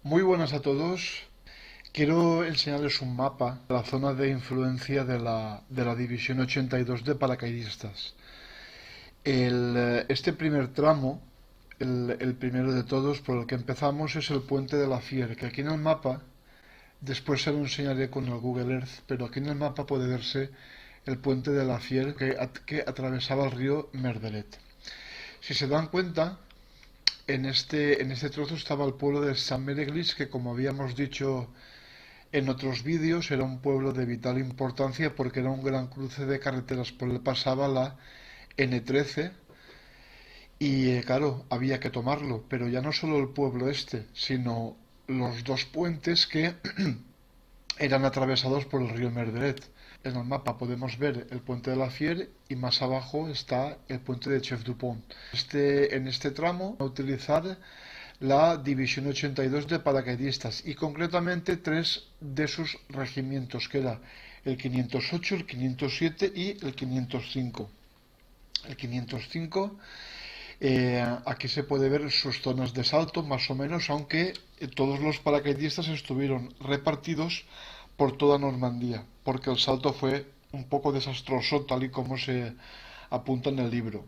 Muy buenas a todos. Quiero enseñarles un mapa de la zona de influencia de la División 82 de paracaidistas. Este primer tramo, el primero de todos por el que empezamos, es el puente de la Fier, que aquí en el mapa, después se lo enseñaré con el Google Earth, pero aquí en el mapa puede verse el puente de la Fier que atravesaba el río Merderet. Si se dan cuenta, en este trozo estaba el pueblo de Sant Mereglis, que como habíamos dicho en otros vídeos, era un pueblo de vital importancia porque era un gran cruce de carreteras. Por él pasaba la N13 y claro, había que tomarlo. Pero ya no solo el pueblo este, sino los dos puentes que eran atravesados por el río Merderet. En el mapa podemos ver el puente de la Fier y más abajo está el puente de Chef Dupont. En este tramo, a utilizar la División 82 de paracaidistas y concretamente tres de sus regimientos, que era el 508, el 507 y el 505. El 505, aquí se puede ver sus zonas de salto más o menos, aunque todos los paracaidistas estuvieron repartidos por toda Normandía, porque el salto fue un poco desastroso tal y como se apunta en el libro.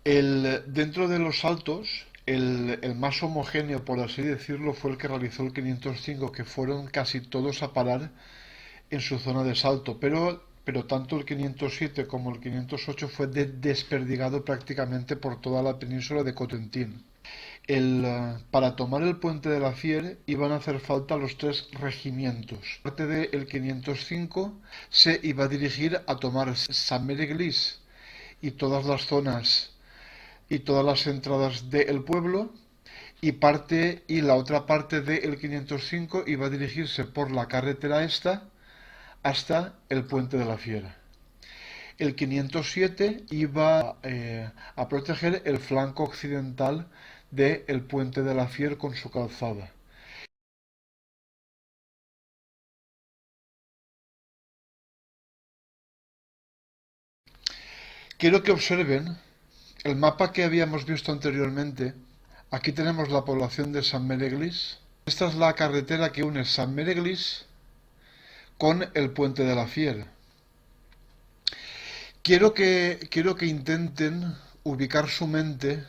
Dentro de los saltos, el más homogéneo, por así decirlo, fue el que realizó el 505, que fueron casi todos a parar en su zona de salto, pero tanto el 507 como el 508 fue desperdigado prácticamente por toda la península de Cotentín. Para tomar el puente de la Fier iban a hacer falta los tres regimientos. Parte del 505 se iba a dirigir a tomar Saint-Mère-Église y todas las zonas y todas las entradas del pueblo, y la otra parte del 505 iba a dirigirse por la carretera esta hasta el puente de la Fiera. El 507 iba a proteger el flanco occidental del puente de la Fier con su calzada. Quiero que observen el mapa que habíamos visto anteriormente. Aquí tenemos la población de Sant Mereglis. Esta es la carretera que une Sant Mereglis con el puente de la Fier. Quiero que intenten ubicar su mente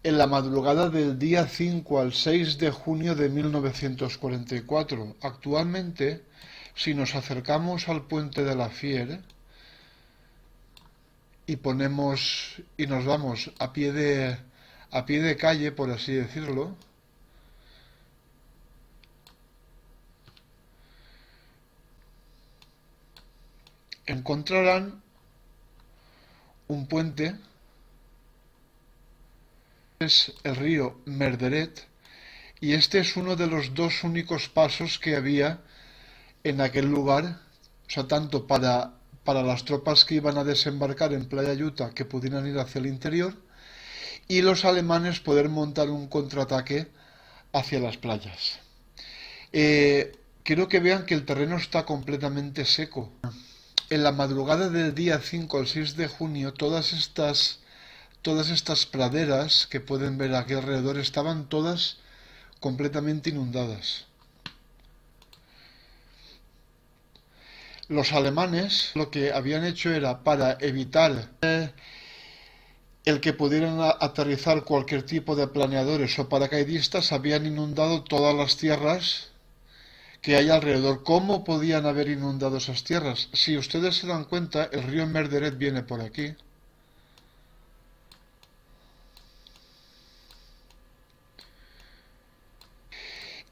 en la madrugada del día 5 al 6 de junio de 1944. Actualmente, si nos acercamos al puente de la Fier y nos vamos a pie de calle, por así decirlo, encontrarán un puente, es el río Merderet, y este es uno de los dos únicos pasos que había en aquel lugar, o sea, tanto para las tropas que iban a desembarcar en Playa Yuta, que pudieran ir hacia el interior, y los alemanes poder montar un contraataque hacia las playas. Quiero que vean que el terreno está completamente seco. En la madrugada del día 5 al 6 de junio, todas estas praderas que pueden ver aquí alrededor estaban todas completamente inundadas. Los alemanes lo que habían hecho era, para evitar el que pudieran aterrizar cualquier tipo de planeadores o paracaidistas, habían inundado todas las tierras que hay alrededor. ¿Cómo podían haber inundado esas tierras? Si ustedes se dan cuenta, el río Merderet viene por aquí.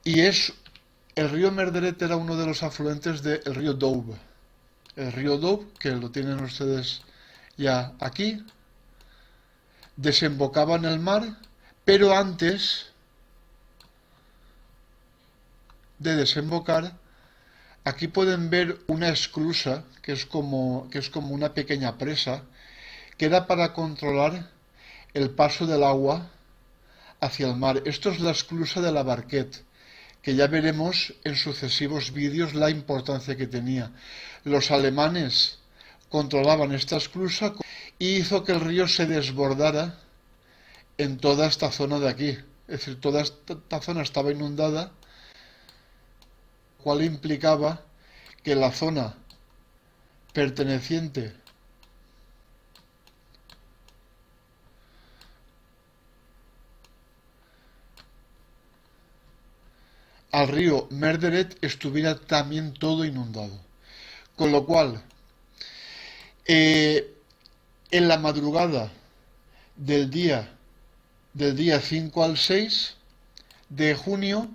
Y el río Merderet era uno de los afluentes del río Doubs. El río Doubs, que lo tienen ustedes ya aquí, desembocaba en el mar, pero antes de desembocar, aquí pueden ver una esclusa que es como una pequeña presa, que era para controlar el paso del agua hacia el mar. Esto es la esclusa de la Barquette, que ya veremos en sucesivos vídeos la importancia que tenía. Los alemanes controlaban esta esclusa y hizo que el río se desbordara en toda esta zona de aquí. es decir, toda esta zona estaba inundada, lo cual implicaba que la zona perteneciente al río Merderet estuviera también todo inundado. Con lo cual, eh, en la madrugada del día, del día 5 al 6 de junio,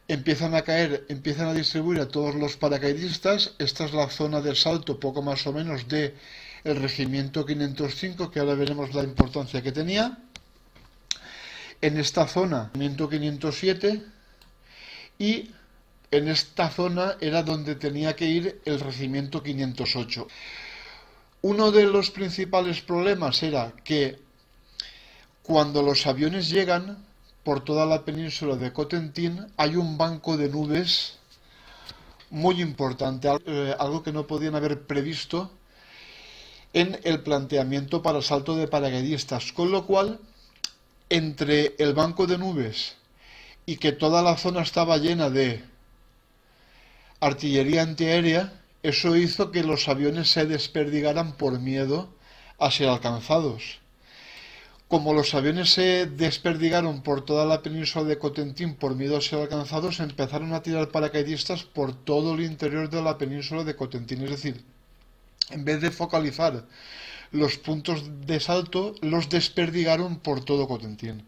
empiezan a distribuir a todos los paracaidistas. Esta es la zona de salto, poco más o menos, de el regimiento 505, que ahora veremos la importancia que tenía. En esta zona, regimiento 507, y en esta zona era donde tenía que ir el regimiento 508. Uno de los principales problemas era que cuando los aviones llegan por toda la península de Cotentin hay un banco de nubes muy importante, algo que no podían haber previsto en el planteamiento para salto de paracaidistas, con lo cual entre el banco de nubes y que toda la zona estaba llena de artillería antiaérea, eso hizo que los aviones se desperdigaran por miedo a ser alcanzados. Como los aviones se desperdigaron por toda la península de Cotentin por miedo a ser alcanzados, empezaron a tirar paracaidistas por todo el interior de la península de Cotentin. Es decir, en vez de focalizar los puntos de salto, los desperdigaron por todo Cotentin.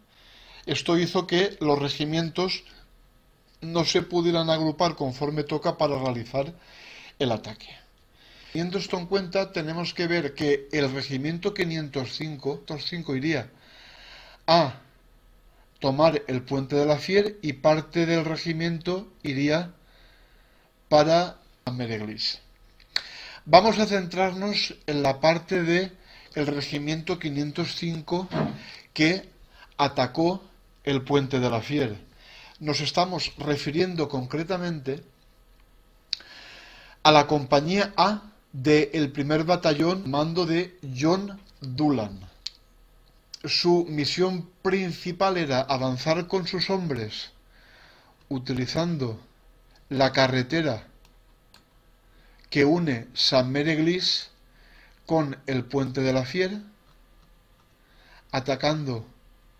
Esto hizo que los regimientos no se pudieran agrupar conforme toca para realizar el ataque. Teniendo esto en cuenta, tenemos que ver que el regimiento 505 iría a tomar el puente de la Fier y parte del regimiento iría para Mereglis. Vamos a centrarnos en la parte de el regimiento 505 que atacó el puente de la Fier. Nos estamos refiriendo concretamente a la compañía A del primer batallón mando de John Doolan. Su misión principal era avanzar con sus hombres utilizando la carretera que une Saint-Méréglise con el puente de la Fier, atacando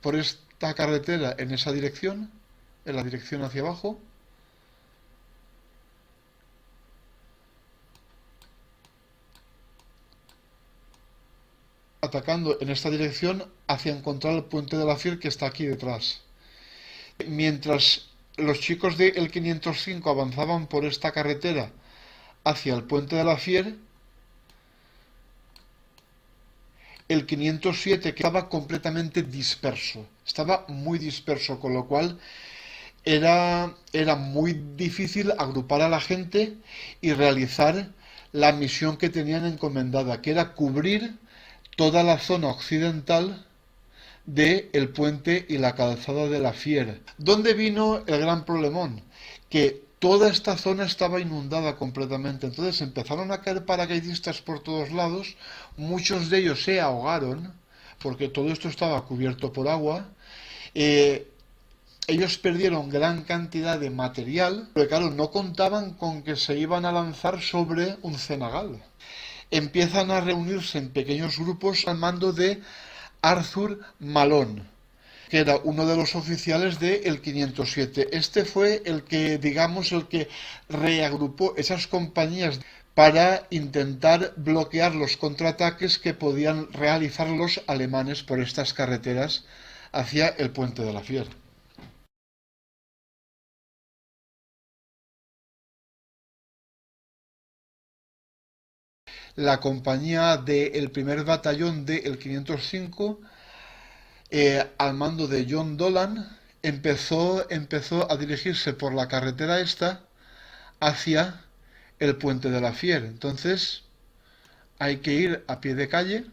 por esta carretera en esa dirección, en la dirección hacia abajo, atacando en esta dirección hacia encontrar el puente de la Fier que está aquí detrás. Mientras los chicos del 505 avanzaban por esta carretera hacia el puente de la Fier, el 507 que estaba completamente disperso, estaba muy disperso, con lo cual era muy difícil agrupar a la gente y realizar la misión que tenían encomendada, que era cubrir toda la zona occidental de el puente y la calzada de la Fier. ¿Dónde vino el gran problemón? Que toda esta zona estaba inundada completamente. Entonces empezaron a caer paracaidistas por todos lados. Muchos de ellos se ahogaron porque todo esto estaba cubierto por agua. Ellos perdieron gran cantidad de material, pero claro, no contaban con que se iban a lanzar sobre un cenagal. Empiezan a reunirse en pequeños grupos al mando de Arthur Malone, que era uno de los oficiales del 507. Este fue el que, digamos, el que reagrupó esas compañías para intentar bloquear los contraataques que podían realizar los alemanes por estas carreteras hacia el puente de la Fier. La compañía del primer batallón del 505, al mando de John Dolan, empezó a dirigirse por la carretera esta hacia el puente de la Fier. Entonces hay que ir a pie de calle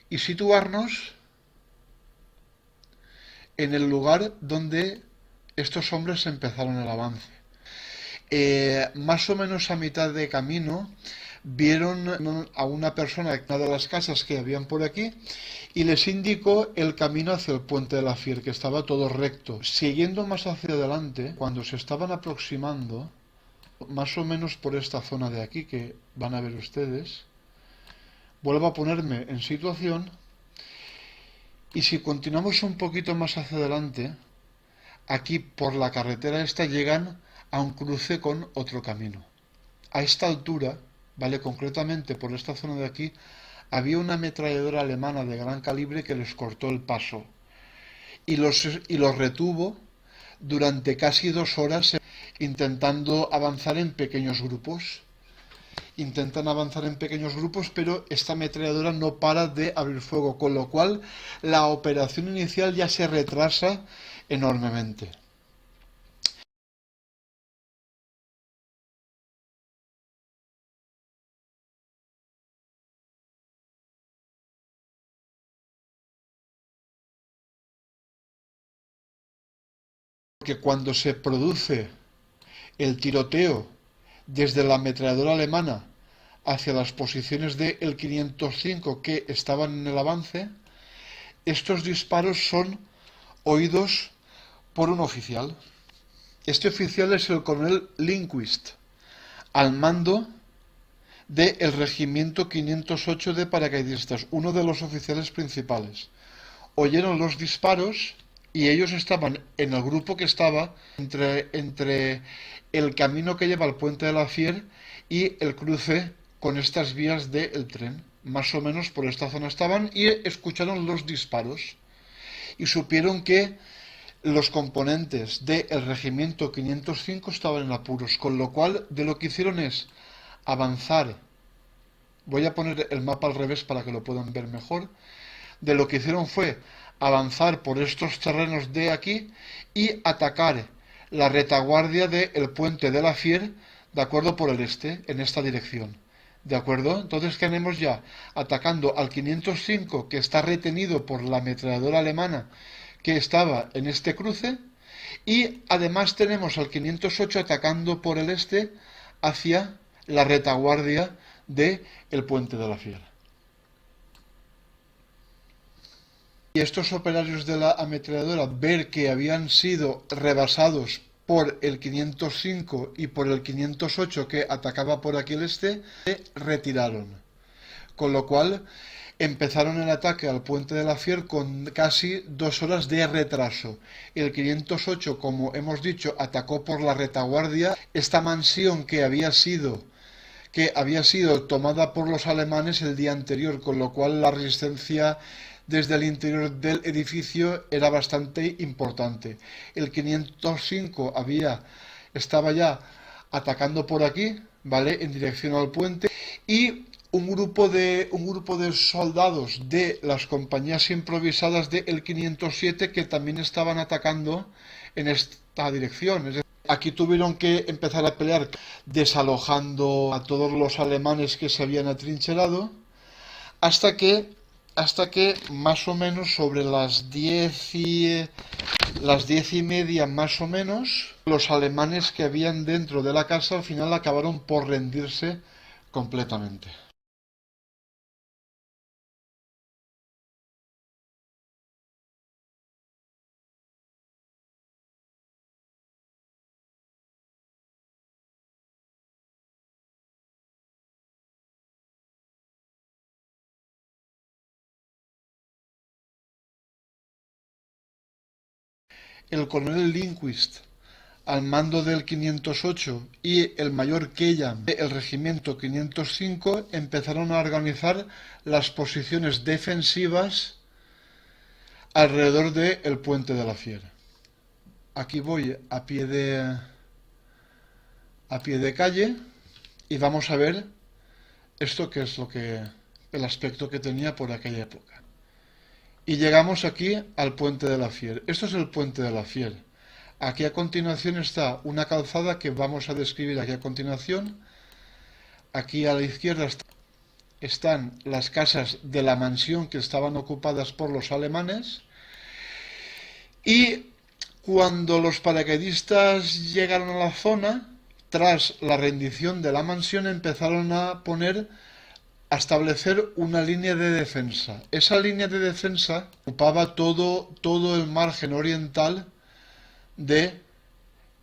y situarnos en el lugar donde estos hombres empezaron el avance. Más o menos a mitad de camino vieron a una persona en una de las casas que habían por aquí y les indicó el camino hacia el puente de la Fier, que estaba todo recto. Siguiendo más hacia adelante, cuando se estaban aproximando, más o menos por esta zona de aquí que van a ver ustedes, vuelvo a ponerme en situación y si continuamos un poquito más hacia adelante, aquí por la carretera esta llegan a un cruce con otro camino. A esta altura, ¿vale? Concretamente por esta zona de aquí, había una ametralladora alemana de gran calibre que les cortó el paso y los retuvo durante casi 2 horas intentando avanzar en pequeños grupos. Intentan avanzar en pequeños grupos, pero esta ametralladora no para de abrir fuego, con lo cual la operación inicial ya se retrasa enormemente. Porque cuando se produce el tiroteo desde la ametralladora alemana hacia las posiciones del 505 que estaban en el avance, estos disparos son oídos por un oficial. Este oficial es el coronel Lindqvist, al mando del regimiento 508 de paracaidistas, uno de los oficiales principales. Oyeron los disparos y ellos estaban en el grupo que estaba entre el camino que lleva al puente de la Fier y el cruce con estas vías del tren. Más o menos por esta zona estaban y escucharon los disparos y supieron que los componentes del regimiento 505 estaban en apuros, con lo cual de lo que hicieron es avanzar. Voy a poner el mapa al revés para que lo puedan ver mejor. De lo que hicieron fue avanzar por estos terrenos de aquí y atacar la retaguardia del puente de la Fier, de acuerdo, por el este, en esta dirección. ¿De acuerdo? Entonces tenemos ya atacando al 505 que está retenido por la ametralladora alemana que estaba en este cruce y además tenemos al 508 atacando por el este hacia la retaguardia del puente de la Fier. Y estos operarios de la ametralladora ver que habían sido rebasados por el 505 y por el 508 que atacaba por aquí el este, se retiraron. Con lo cual empezaron el ataque al puente de la Fier con casi 2 horas de retraso. El 508, como hemos dicho, atacó por la retaguardia esta mansión que había sido tomada por los alemanes el día anterior, con lo cual la resistencia desde el interior del edificio era bastante importante. El 505 estaba ya atacando por aquí, ¿vale? En dirección al puente y un grupo de soldados de las compañías improvisadas del 507 que también estaban atacando en esta dirección. Es decir, aquí tuvieron que empezar a pelear desalojando a todos los alemanes que se habían atrincherado hasta que más o menos sobre las 10:30 más o menos, los alemanes que habían dentro de la casa al final acabaron por rendirse completamente. El coronel Lindqvist, al mando del 508, y el mayor Kellam del regimiento 505 empezaron a organizar las posiciones defensivas alrededor del puente de la Fier. Aquí voy a pie de calle y vamos a ver esto que es el aspecto que tenía por aquella época. Y llegamos aquí al puente de la Fier. Esto es el puente de la Fier. Aquí a continuación está una calzada que vamos a describir aquí a continuación. Aquí a la izquierda están las casas de la mansión que estaban ocupadas por los alemanes. Y cuando los paracaidistas llegaron a la zona, tras la rendición de la mansión empezaron a establecer una línea de defensa. Esa línea de defensa ocupaba todo el margen oriental de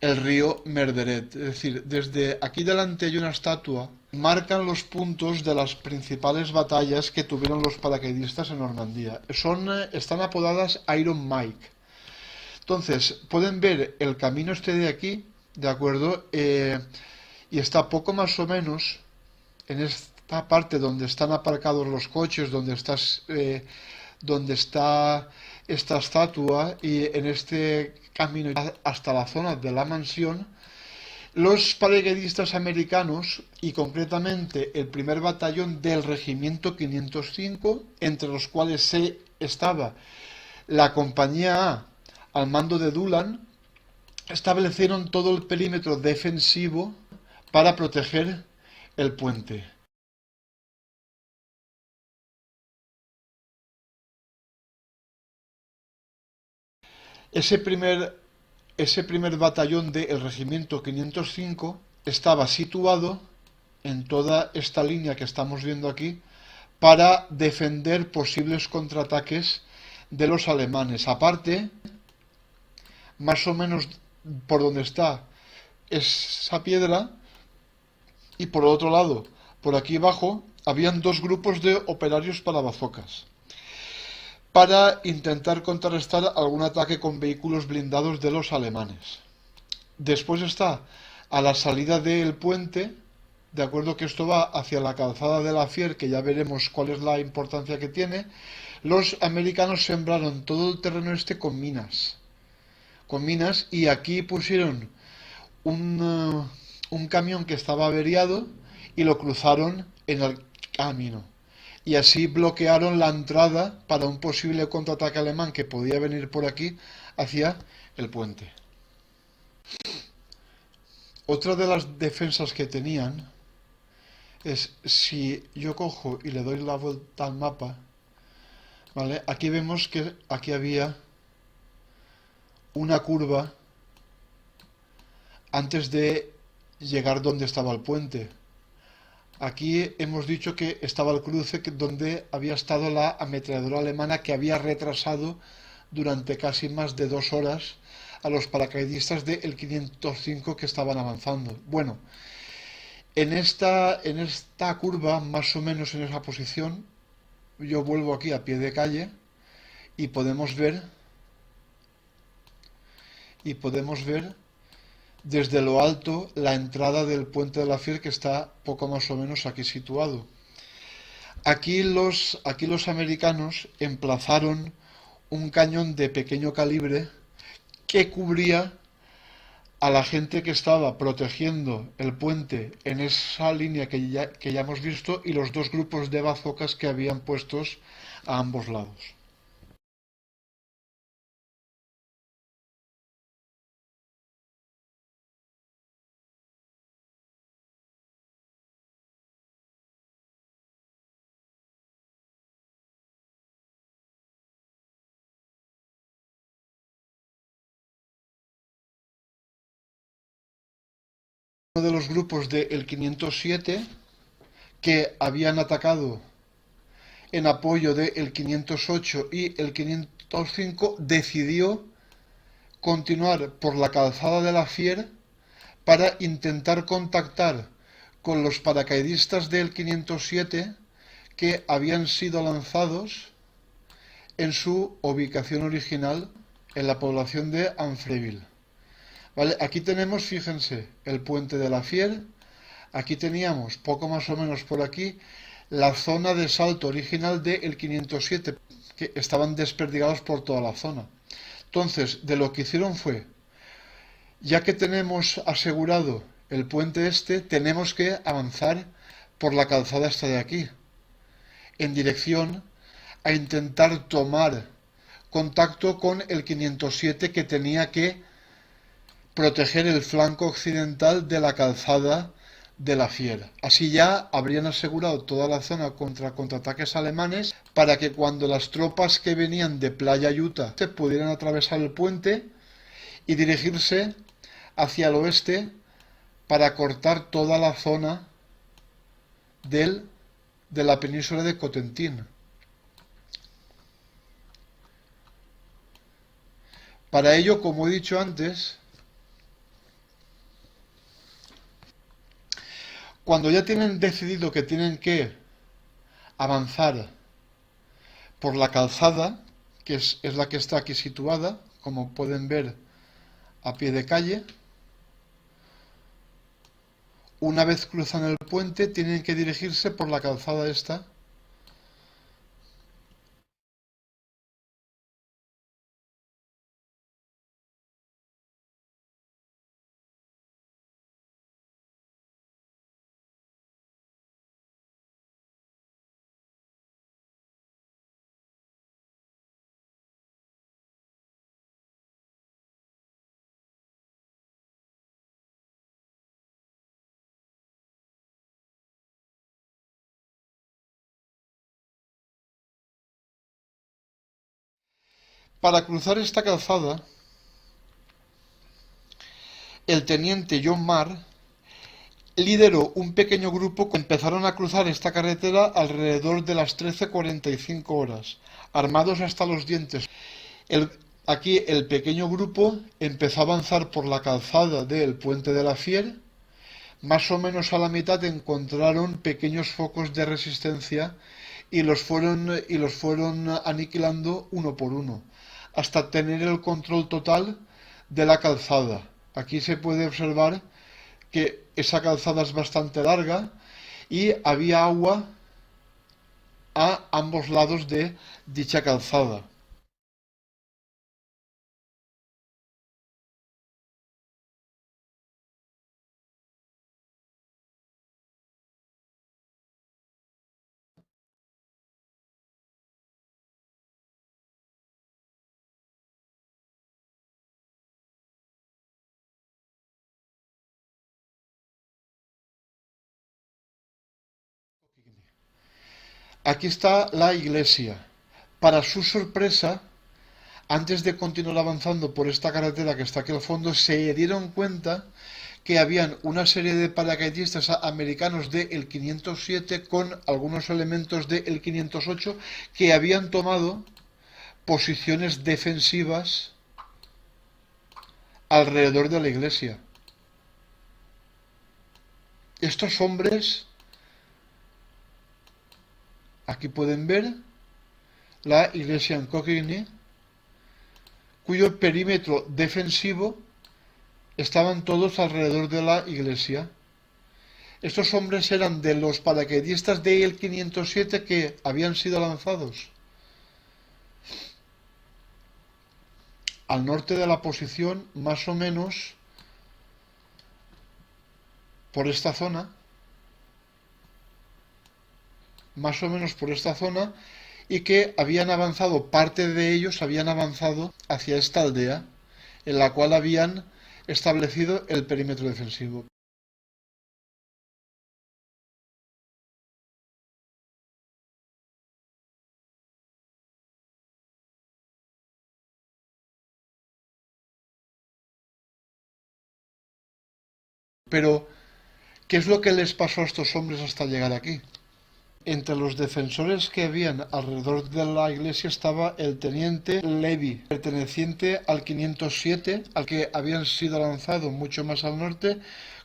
el río Merderet. Es decir, desde aquí delante hay una estatua, marcan los puntos de las principales batallas que tuvieron los paracaidistas en Normandía. Están apodadas Iron Mike. Entonces, pueden ver el camino este de aquí, ¿de acuerdo? Y está poco más o menos en esta parte donde están aparcados los coches, donde está esta estatua y en este camino hasta la zona de la mansión, los paracaidistas americanos y concretamente el primer batallón del regimiento 505, entre los cuales estaba la compañía A al mando de Doolan, establecieron todo el perímetro defensivo para proteger el puente. Ese primer batallón del regimiento 505 estaba situado en toda esta línea que estamos viendo aquí para defender posibles contraataques de los alemanes. Aparte, más o menos por donde está esa piedra, y por el otro lado, por aquí abajo, habían dos grupos de operarios para bazocas, para intentar contrarrestar algún ataque con vehículos blindados de los alemanes. Después está a la salida del puente, de acuerdo que esto va hacia la calzada de la Fier, que ya veremos cuál es la importancia que tiene. Los americanos sembraron todo el terreno este con minas, y aquí pusieron un camión que estaba averiado y lo cruzaron en el camino. Y así bloquearon la entrada para un posible contraataque alemán que podía venir por aquí hacia el puente. Otra de las defensas que tenían es, si yo cojo y le doy la vuelta al mapa, ¿vale? Aquí vemos que aquí había una curva antes de llegar donde estaba el puente. Aquí hemos dicho que estaba el cruce donde había estado la ametralladora alemana, que había retrasado durante casi más de 2 horas a los paracaidistas del 505 que estaban avanzando. Bueno, en esta curva, más o menos en esa posición, yo vuelvo aquí a pie de calle y podemos ver desde lo alto la entrada del puente de la Fier, que está poco más o menos aquí situado. Aquí los americanos emplazaron un cañón de pequeño calibre que cubría a la gente que estaba protegiendo el puente en esa línea que ya hemos visto, y los dos grupos de bazocas que habían puestos a ambos lados. Uno de los grupos del 507 que habían atacado en apoyo del 508 y el 505 decidió continuar por la calzada de la Fier para intentar contactar con los paracaidistas del 507 que habían sido lanzados en su ubicación original en la población de Amfreville. ¿Vale? Aquí tenemos, fíjense, el puente de la Fier. Aquí teníamos, poco más o menos por aquí, la zona de salto original del 507, que estaban desperdigados por toda la zona. Entonces, de lo que hicieron fue, ya que tenemos asegurado el puente este, tenemos que avanzar por la calzada esta de aquí, en dirección a intentar tomar contacto con el 507, que tenía que proteger el flanco occidental de la calzada de la Fier. Así ya habrían asegurado toda la zona contra contraataques alemanes, para que cuando las tropas que venían de Playa Utah se pudieran atravesar el puente y dirigirse hacia el oeste para cortar toda la zona de la península de Cotentín. Para ello, como he dicho antes, cuando ya tienen decidido que tienen que avanzar por la calzada, que es la que está aquí situada, como pueden ver a pie de calle, una vez cruzan el puente tienen que dirigirse por la calzada esta. Para cruzar esta calzada, el teniente John Marr lideró un pequeño grupo que empezaron a cruzar esta carretera alrededor de las 13:45 horas, armados hasta los dientes. Aquí el pequeño grupo empezó a avanzar por la calzada del Puente de la Fier. Más o menos a la mitad encontraron pequeños focos de resistencia y los fueron aniquilando uno por uno, hasta tener el control total de la calzada. Aquí se puede observar que esa calzada es bastante larga y había agua a ambos lados de dicha calzada. Aquí está la iglesia. Para su sorpresa, antes de continuar avanzando por esta carretera que está aquí al fondo, se dieron cuenta que habían una serie de paracaidistas americanos del 507 con algunos elementos del 508 que habían tomado posiciones defensivas alrededor de la iglesia. Estos hombres, aquí pueden ver la iglesia en Coquigny, cuyo perímetro defensivo estaban todos alrededor de la iglesia. Estos hombres eran de los paracaidistas del 507 que habían sido lanzados al norte de la posición, más o menos por esta zona, y que habían avanzado, parte de ellos habían avanzado hacia esta aldea, en la cual habían establecido el perímetro defensivo. Pero, ¿qué es lo que les pasó a estos hombres hasta llegar aquí? Entre los defensores que habían alrededor de la iglesia estaba el teniente Levy, perteneciente al 507, al que habían sido lanzados mucho más al norte,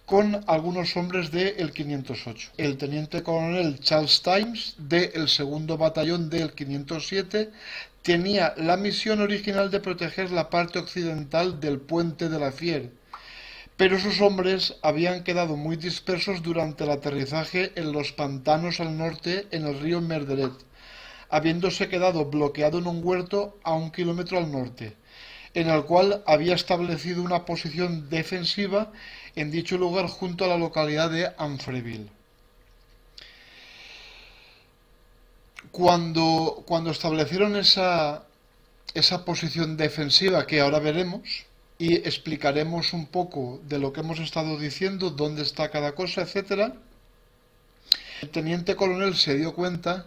con algunos hombres del 508. El teniente coronel Charles Times, del segundo batallón del 507, tenía la misión original de proteger la parte occidental del puente de la Fier, pero sus hombres habían quedado muy dispersos durante el aterrizaje en los pantanos al norte en el río Merderet, habiéndose quedado bloqueado en un huerto a 1 kilómetro al norte, en el cual había establecido una posición defensiva en dicho lugar junto a la localidad de Amfreville. Cuando establecieron esa posición defensiva que ahora veremos, y explicaremos un poco de lo que hemos estado diciendo, dónde está cada cosa, etcétera. El teniente coronel se dio cuenta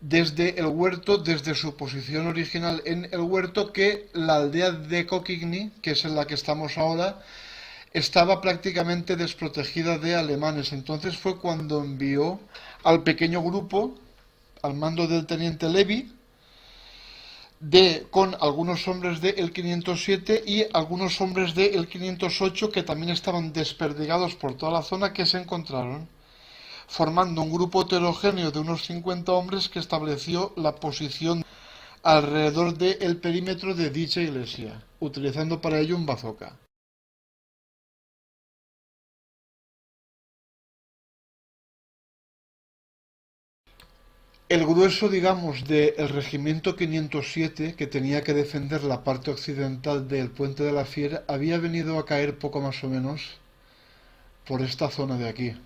desde el huerto, desde su posición original en el huerto, que la aldea de Coquigny, que es en la que estamos ahora, estaba prácticamente desprotegida de alemanes. Entonces fue cuando envió al pequeño grupo, al mando del teniente Levy, con algunos hombres del 507 y algunos hombres del 508 que también estaban desperdigados por toda la zona, que se encontraron, formando un grupo heterogéneo de unos 50 hombres que estableció la posición alrededor del perímetro de dicha iglesia, utilizando para ello un bazooka. El grueso, digamos, del regimiento 507, que tenía que defender la parte occidental del Puente de la Fiera, había venido a caer poco más o menos por esta zona de aquí.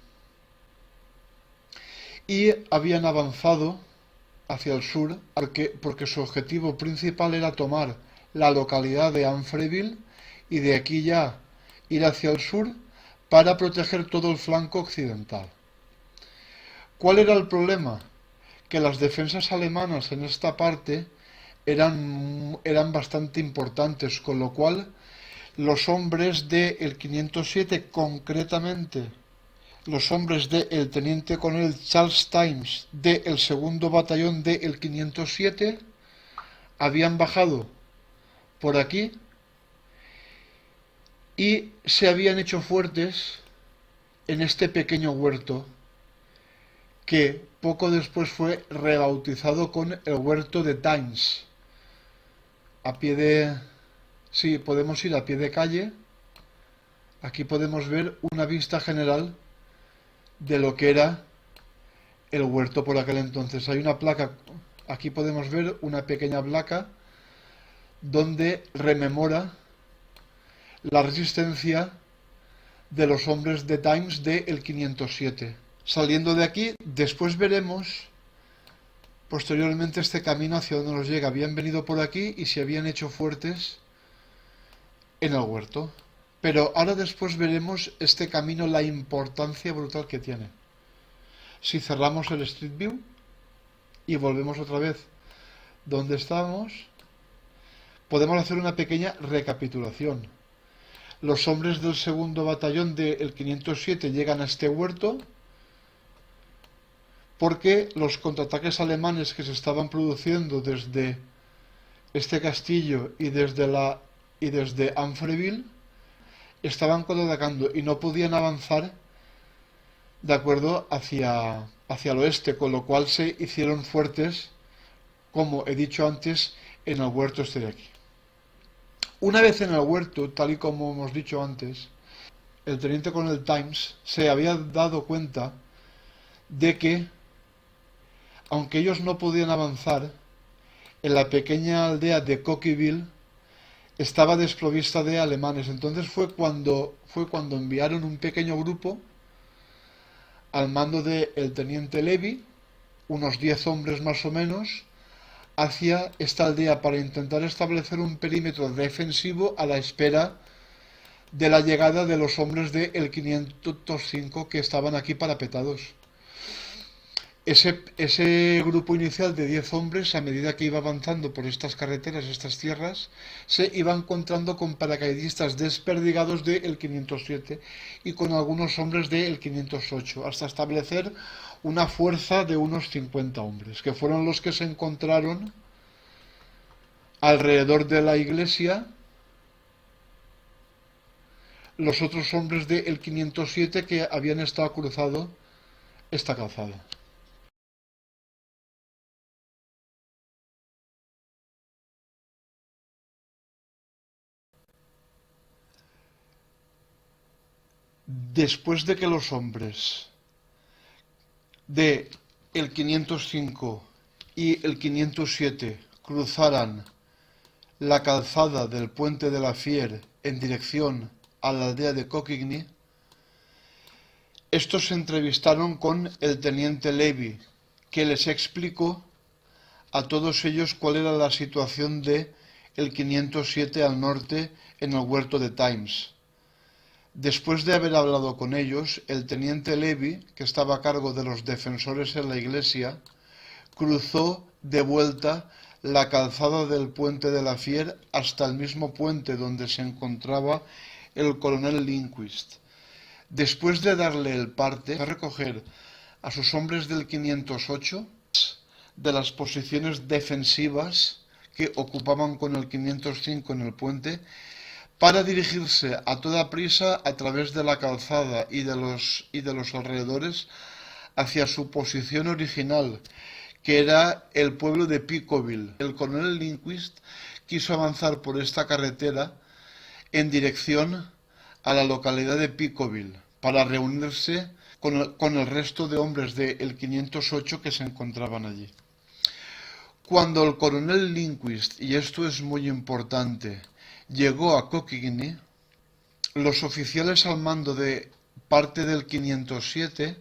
Y habían avanzado hacia el sur porque su objetivo principal era tomar la localidad de Amfreville y de aquí ya ir hacia el sur para proteger todo el flanco occidental. ¿Cuál era el problema? Que las defensas alemanas en esta parte eran bastante importantes, con lo cual los hombres del 507, concretamente los hombres del teniente coronel Charles Times del segundo batallón del 507, habían bajado por aquí y se habían hecho fuertes en este pequeño huerto que poco después fue rebautizado con el huerto de Times. A pie de... Sí, podemos ir a pie de calle. Aquí podemos ver una vista general de lo que era el huerto por aquel entonces. Hay una placa, aquí podemos ver una pequeña placa donde rememora la resistencia de los hombres de Times del 507. Saliendo de aquí, después veremos posteriormente este camino hacia donde nos llega. Habían venido por aquí y se habían hecho fuertes en el huerto. Pero ahora después veremos este camino, la importancia brutal que tiene. Si cerramos el Street View y volvemos otra vez donde estábamos, podemos hacer una pequeña recapitulación. Los hombres del segundo batallón del 507 llegan a este huerto porque los contraataques alemanes que se estaban produciendo desde este castillo y desde Amfreville estaban contraatacando y no podían avanzar de acuerdo hacia el oeste, con lo cual se hicieron fuertes, como he dicho antes, en el huerto este de aquí. Una vez en el huerto, tal y como hemos dicho antes, el teniente coronel Times se había dado cuenta de que, aunque ellos no podían avanzar, en la pequeña aldea de Coqueville estaba desprovista de alemanes. Entonces fue cuando enviaron un pequeño grupo al mando del teniente Levy, unos 10 hombres más o menos, hacia esta aldea para intentar establecer un perímetro defensivo a la espera de la llegada de los hombres del 505 que estaban aquí parapetados. Ese grupo inicial de 10 hombres, a medida que iba avanzando por estas carreteras, estas tierras, se iba encontrando con paracaidistas desperdigados del 507 y con algunos hombres del 508, hasta establecer una fuerza de unos 50 hombres, que fueron los que se encontraron alrededor de la iglesia los otros hombres del 507 que habían estado cruzando esta calzada. Después de que los hombres de el 505 y el 507 cruzaran la calzada del puente de la Fier en dirección a la aldea de Coquigny, estos se entrevistaron con el teniente Levy, que les explicó a todos ellos cuál era la situación de el 507 al norte en el huerto de Times. Después de haber hablado con ellos, el teniente Levy, que estaba a cargo de los defensores en la iglesia, cruzó de vuelta la calzada del puente de la Fier hasta el mismo puente donde se encontraba el coronel Lindquist. Después de darle el parte, a recoger a sus hombres del 508 de las posiciones defensivas que ocupaban con el 505 en el puente, para dirigirse a toda prisa a través de la calzada y de los alrededores hacia su posición original, que era el pueblo de Picoville. El coronel Lindquist quiso avanzar por esta carretera en dirección a la localidad de Picoville para reunirse con el resto de hombres del 508 que se encontraban allí. Cuando el coronel Lindquist, y esto es muy importante, llegó a Coquigny, los oficiales al mando de parte del 507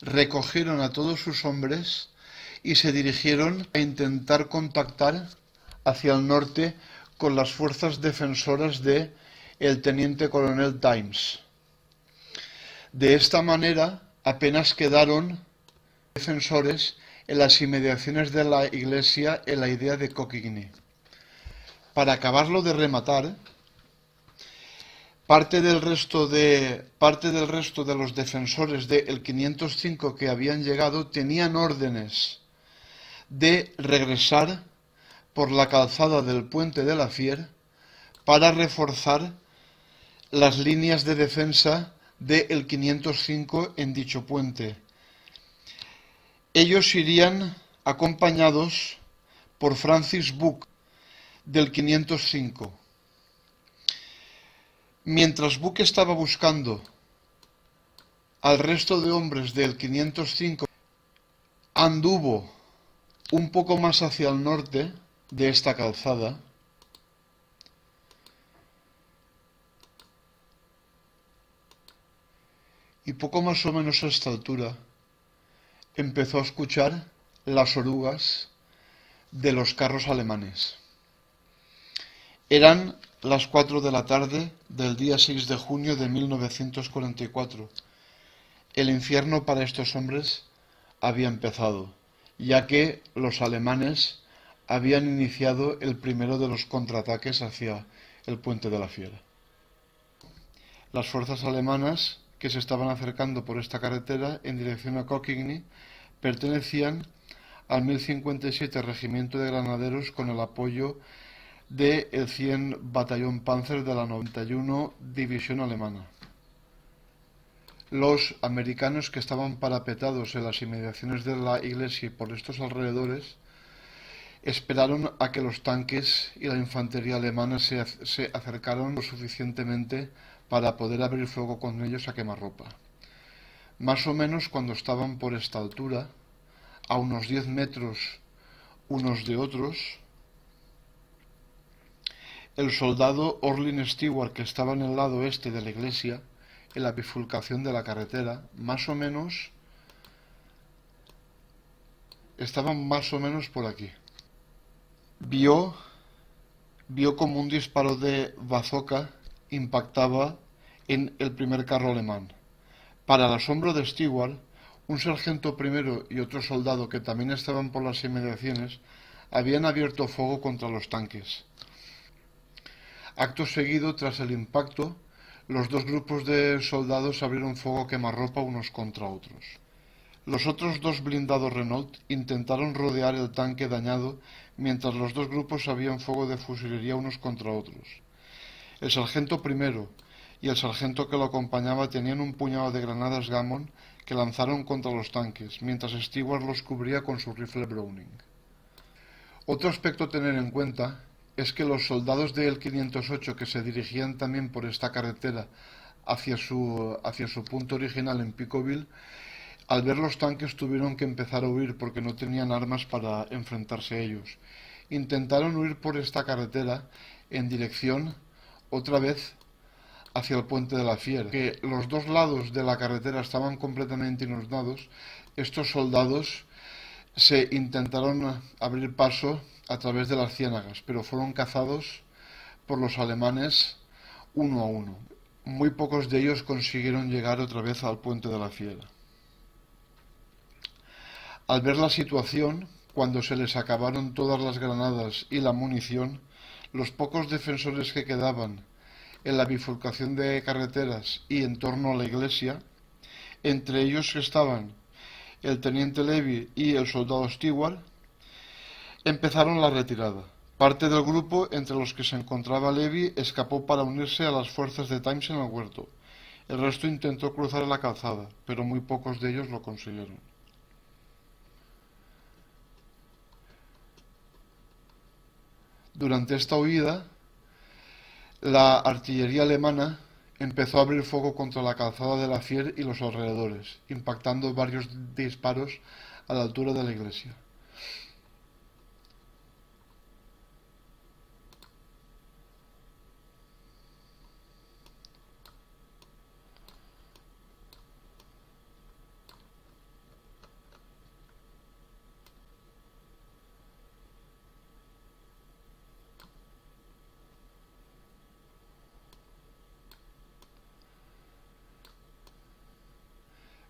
recogieron a todos sus hombres y se dirigieron a intentar contactar hacia el norte con las fuerzas defensoras de el teniente coronel Times. De esta manera apenas quedaron defensores en las inmediaciones de la iglesia en la idea de Coquigny. Para acabarlo de rematar, parte del resto de los defensores del 505 que habían llegado tenían órdenes de regresar por la calzada del puente de la Fier para reforzar las líneas de defensa del 505 en dicho puente. Ellos irían acompañados por Francis Buck del 505. Mientras Buck estaba buscando al resto de hombres del 505, anduvo un poco más hacia el norte de esta calzada y poco más o menos a esta altura empezó a escuchar las orugas de los carros alemanes. Eran las 4 de la tarde del día 6 de junio de 1944. El infierno para estos hombres había empezado, ya que los alemanes habían iniciado el primero de los contraataques hacia el puente de la Fiera. Las fuerzas alemanas que se estaban acercando por esta carretera en dirección a Coquigny pertenecían al 1057 Regimiento de Granaderos con el apoyo del 100 Batallón Panzer de la 91 División Alemana. Los americanos que estaban parapetados en las inmediaciones de la iglesia y por estos alrededores esperaron a que los tanques y la infantería alemana se acercaran lo suficientemente para poder abrir fuego con ellos a quemarropa. Más o menos cuando estaban por esta altura, a unos 10 metros unos de otros, el soldado Orlin Stewart, que estaba en el lado este de la iglesia, en la bifurcación de la carretera, estaban más o menos por aquí. Vio como un disparo de bazooka impactaba en el primer carro alemán. Para el asombro de Stewart, un sargento primero y otro soldado que también estaban por las inmediaciones habían abierto fuego contra los tanques. Acto seguido, tras el impacto, los dos grupos de soldados abrieron fuego quemarropa unos contra otros. Los otros dos blindados Renault intentaron rodear el tanque dañado mientras los dos grupos abrían fuego de fusilería unos contra otros. El sargento primero y el sargento que lo acompañaba tenían un puñado de granadas Gammon que lanzaron contra los tanques, mientras Stewart los cubría con su rifle Browning. Otro aspecto a tener en cuenta es que los soldados del 508 que se dirigían también por esta carretera hacia su punto original en Picoville, al ver los tanques tuvieron que empezar a huir porque no tenían armas para enfrentarse a ellos. Intentaron huir por esta carretera en dirección otra vez hacia el puente de la Fiera. Que los dos lados de la carretera estaban completamente inundados, estos soldados se intentaron abrir paso a través de las ciénagas, pero fueron cazados por los alemanes uno a uno. Muy pocos de ellos consiguieron llegar otra vez al puente de la Fiera. Al ver la situación, cuando se les acabaron todas las granadas y la munición, los pocos defensores que quedaban en la bifurcación de carreteras y en torno a la iglesia. Entre ellos estaban el teniente Levy y el soldado Stewart. Empezaron la retirada. Parte del grupo, entre los que se encontraba Levy, escapó para unirse a las fuerzas de Times en el huerto. El resto intentó cruzar la calzada, pero muy pocos de ellos lo consiguieron. Durante esta huida, la artillería alemana empezó a abrir fuego contra la calzada de la Fier y los alrededores, impactando varios disparos a la altura de la iglesia.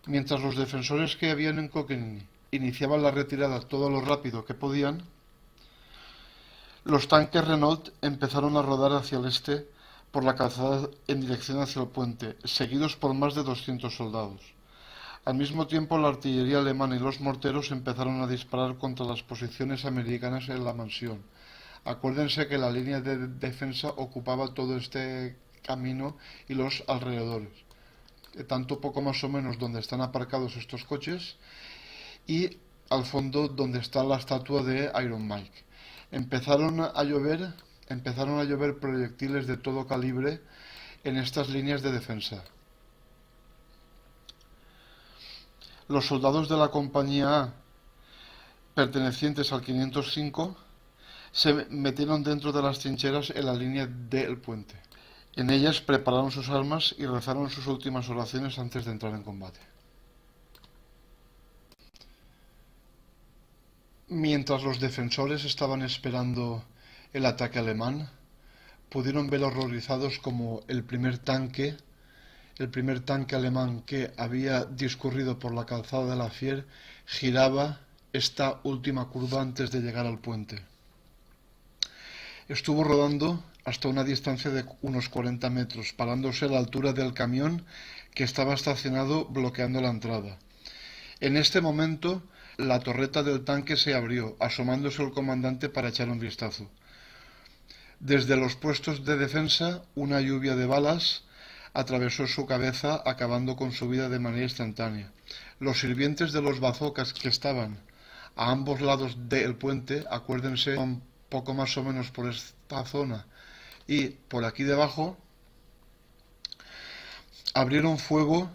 Mientras los defensores que habían en Cochrane iniciaban la retirada todo lo rápido que podían, los tanques Renault empezaron a rodar hacia el este por la calzada en dirección hacia el puente, seguidos por más de 200 soldados. Al mismo tiempo, la artillería alemana y los morteros empezaron a disparar contra las posiciones americanas en la mansión. Acuérdense que la línea de defensa ocupaba todo este camino y los alrededores, tanto poco más o menos donde están aparcados estos coches y al fondo donde está la estatua de Iron Mike. Empezaron a llover proyectiles de todo calibre en estas líneas de defensa. Los soldados de la compañía A, pertenecientes al 505, se metieron dentro de las trincheras en la línea del puente. En ellas prepararon sus armas y rezaron sus últimas oraciones antes de entrar en combate. Mientras los defensores estaban esperando el ataque alemán, pudieron ver horrorizados como el primer tanque alemán que había discurrido por la calzada de la Fier giraba esta última curva antes de llegar al puente. Estuvo rodando hasta una distancia de unos 40 metros, parándose a la altura del camión que estaba estacionado bloqueando la entrada. En este momento, la torreta del tanque se abrió, asomándose el comandante para echar un vistazo. Desde los puestos de defensa, una lluvia de balas atravesó su cabeza, acabando con su vida de manera instantánea. Los sirvientes de los bazocas que estaban a ambos lados del puente, acuérdense, un poco más o menos por esta zona y por aquí debajo, abrieron fuego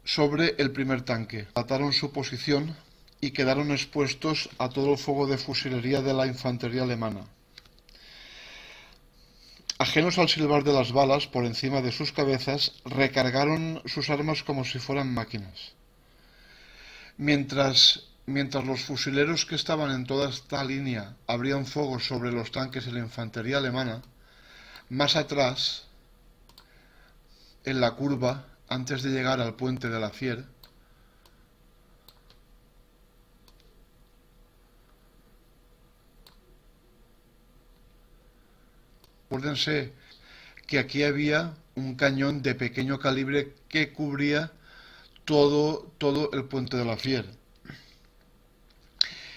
sobre el primer tanque, ataron su posición y quedaron expuestos a todo el fuego de fusilería de la infantería alemana. Ajenos al silbar de las balas por encima de sus cabezas, recargaron sus armas como si fueran máquinas. Mientras los fusileros que estaban en toda esta línea abrían fuego sobre los tanques de la infantería alemana, más atrás, en la curva, antes de llegar al puente de la Fier, acuérdense que aquí había un cañón de pequeño calibre que cubría todo el puente de la Fier.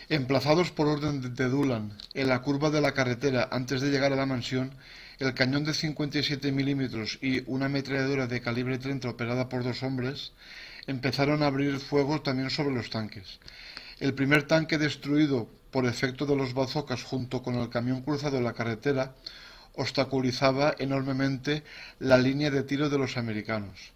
Emplazados por orden de Dulán en la curva de la carretera antes de llegar a la mansión, el cañón de 57 milímetros y una ametralladora de calibre 30 operada por dos hombres empezaron a abrir fuego también sobre los tanques. El primer tanque destruido por efecto de los bazocas junto con el camión cruzado en la carretera obstaculizaba enormemente la línea de tiro de los americanos.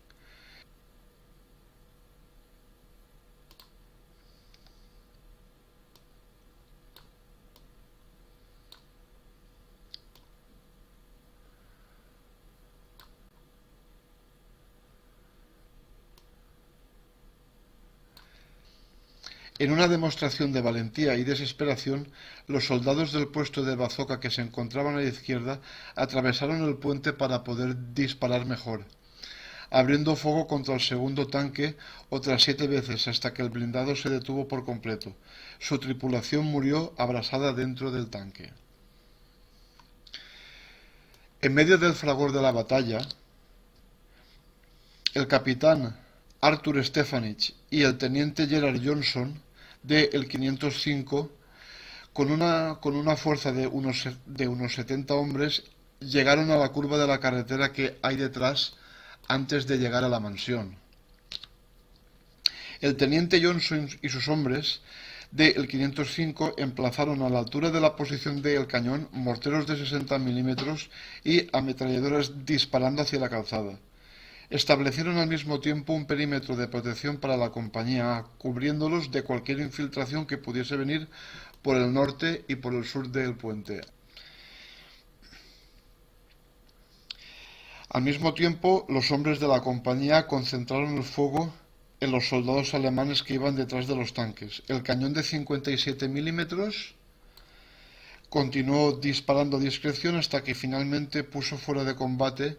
En una demostración de valentía y desesperación, los soldados del puesto de bazooka que se encontraban a la izquierda atravesaron el puente para poder disparar mejor, abriendo fuego contra el segundo tanque otras 7 veces hasta que el blindado se detuvo por completo. Su tripulación murió abrasada dentro del tanque. En medio del fragor de la batalla, el capitán Arthur Stefanich y el teniente Gerard Johnson del 505, con una fuerza de unos 70 hombres, llegaron a la curva de la carretera que hay detrás antes de llegar a la mansión. El teniente Johnson y sus hombres del 505 emplazaron a la altura de la posición del cañón morteros de 60 milímetros y ametralladoras disparando hacia la calzada. Establecieron al mismo tiempo un perímetro de protección para la compañía A, cubriéndolos de cualquier infiltración que pudiese venir por el norte y por el sur del puente. Al mismo tiempo, los hombres de la compañía A concentraron el fuego en los soldados alemanes que iban detrás de los tanques. El cañón de 57 milímetros continuó disparando a discreción hasta que finalmente puso fuera de combate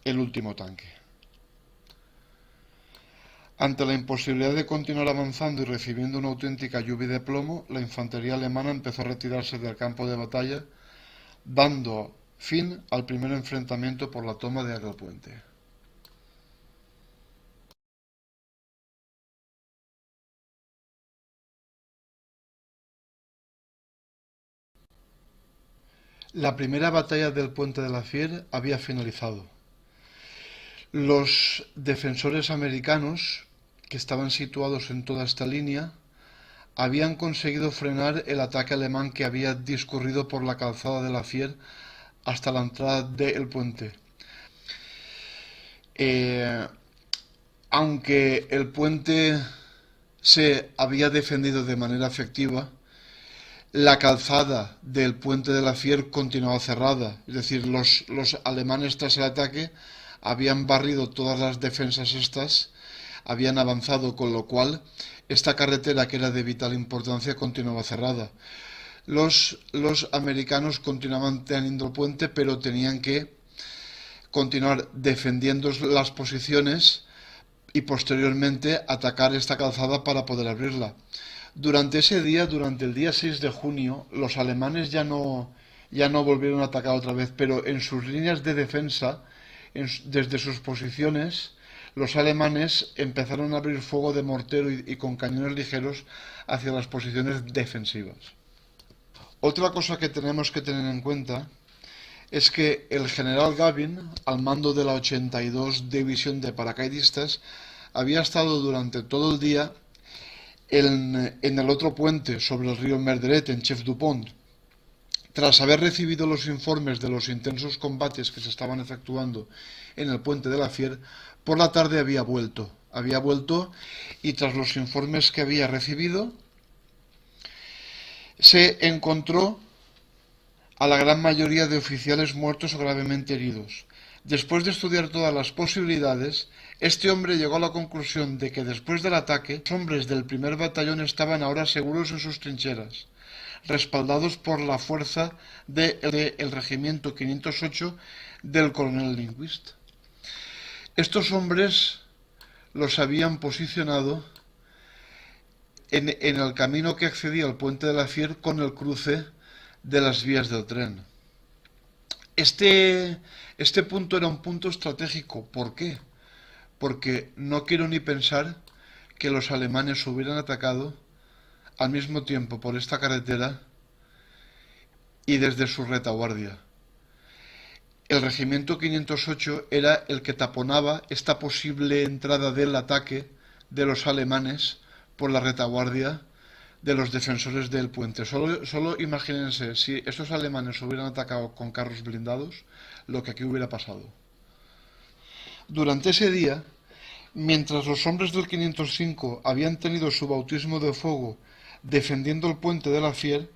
el último tanque. Ante la imposibilidad de continuar avanzando y recibiendo una auténtica lluvia de plomo, la infantería alemana empezó a retirarse del campo de batalla, dando fin al primer enfrentamiento por la toma de aquel puente. La primera batalla del puente de la Fier había finalizado. Los defensores americanos, que estaban situados en toda esta línea, habían conseguido frenar el ataque alemán que había discurrido por la calzada de la Fier hasta la entrada del puente. Eh, Aunque el puente se había defendido de manera efectiva, la calzada del puente de la Fier continuaba cerrada. Es decir, los alemanes tras el ataque habían barrido todas las defensas estas, habían avanzado, con lo cual esta carretera, que era de vital importancia, continuaba cerrada. Los americanos continuaban teniendo el puente, pero tenían que continuar defendiendo las posiciones y posteriormente atacar esta calzada para poder abrirla. Durante ese día, durante el día 6 de junio, los alemanes ya no volvieron a atacar otra vez, pero en sus líneas de defensa, desde sus posiciones, los alemanes empezaron a abrir fuego de mortero y con cañones ligeros hacia las posiciones defensivas. Otra cosa que tenemos que tener en cuenta es que el general Gavin, al mando de la 82 División de Paracaidistas, había estado durante todo el día en el otro puente sobre el río Merderet, en Chef Dupont. Tras haber recibido los informes de los intensos combates que se estaban efectuando en el puente de la Fier, por la tarde había vuelto. Y tras los informes que había recibido, se encontró a la gran mayoría de oficiales muertos o gravemente heridos. Después de estudiar todas las posibilidades, este hombre llegó a la conclusión de que después del ataque, los hombres del primer batallón estaban ahora seguros en sus trincheras, respaldados por la fuerza del regimiento 508 del coronel Lindquist. Estos hombres los habían posicionado en el camino que accedía al puente de la Fier con el cruce de las vías del tren. Este punto era un punto estratégico. ¿Por qué? Porque no quiero ni pensar que los alemanes hubieran atacado al mismo tiempo por esta carretera y desde su retaguardia. El regimiento 508 era el que taponaba esta posible entrada del ataque de los alemanes por la retaguardia de los defensores del puente. Solo imagínense si estos alemanes hubieran atacado con carros blindados, lo que aquí hubiera pasado. Durante ese día, mientras los hombres del 505 habían tenido su bautismo de fuego defendiendo el puente de la Fier,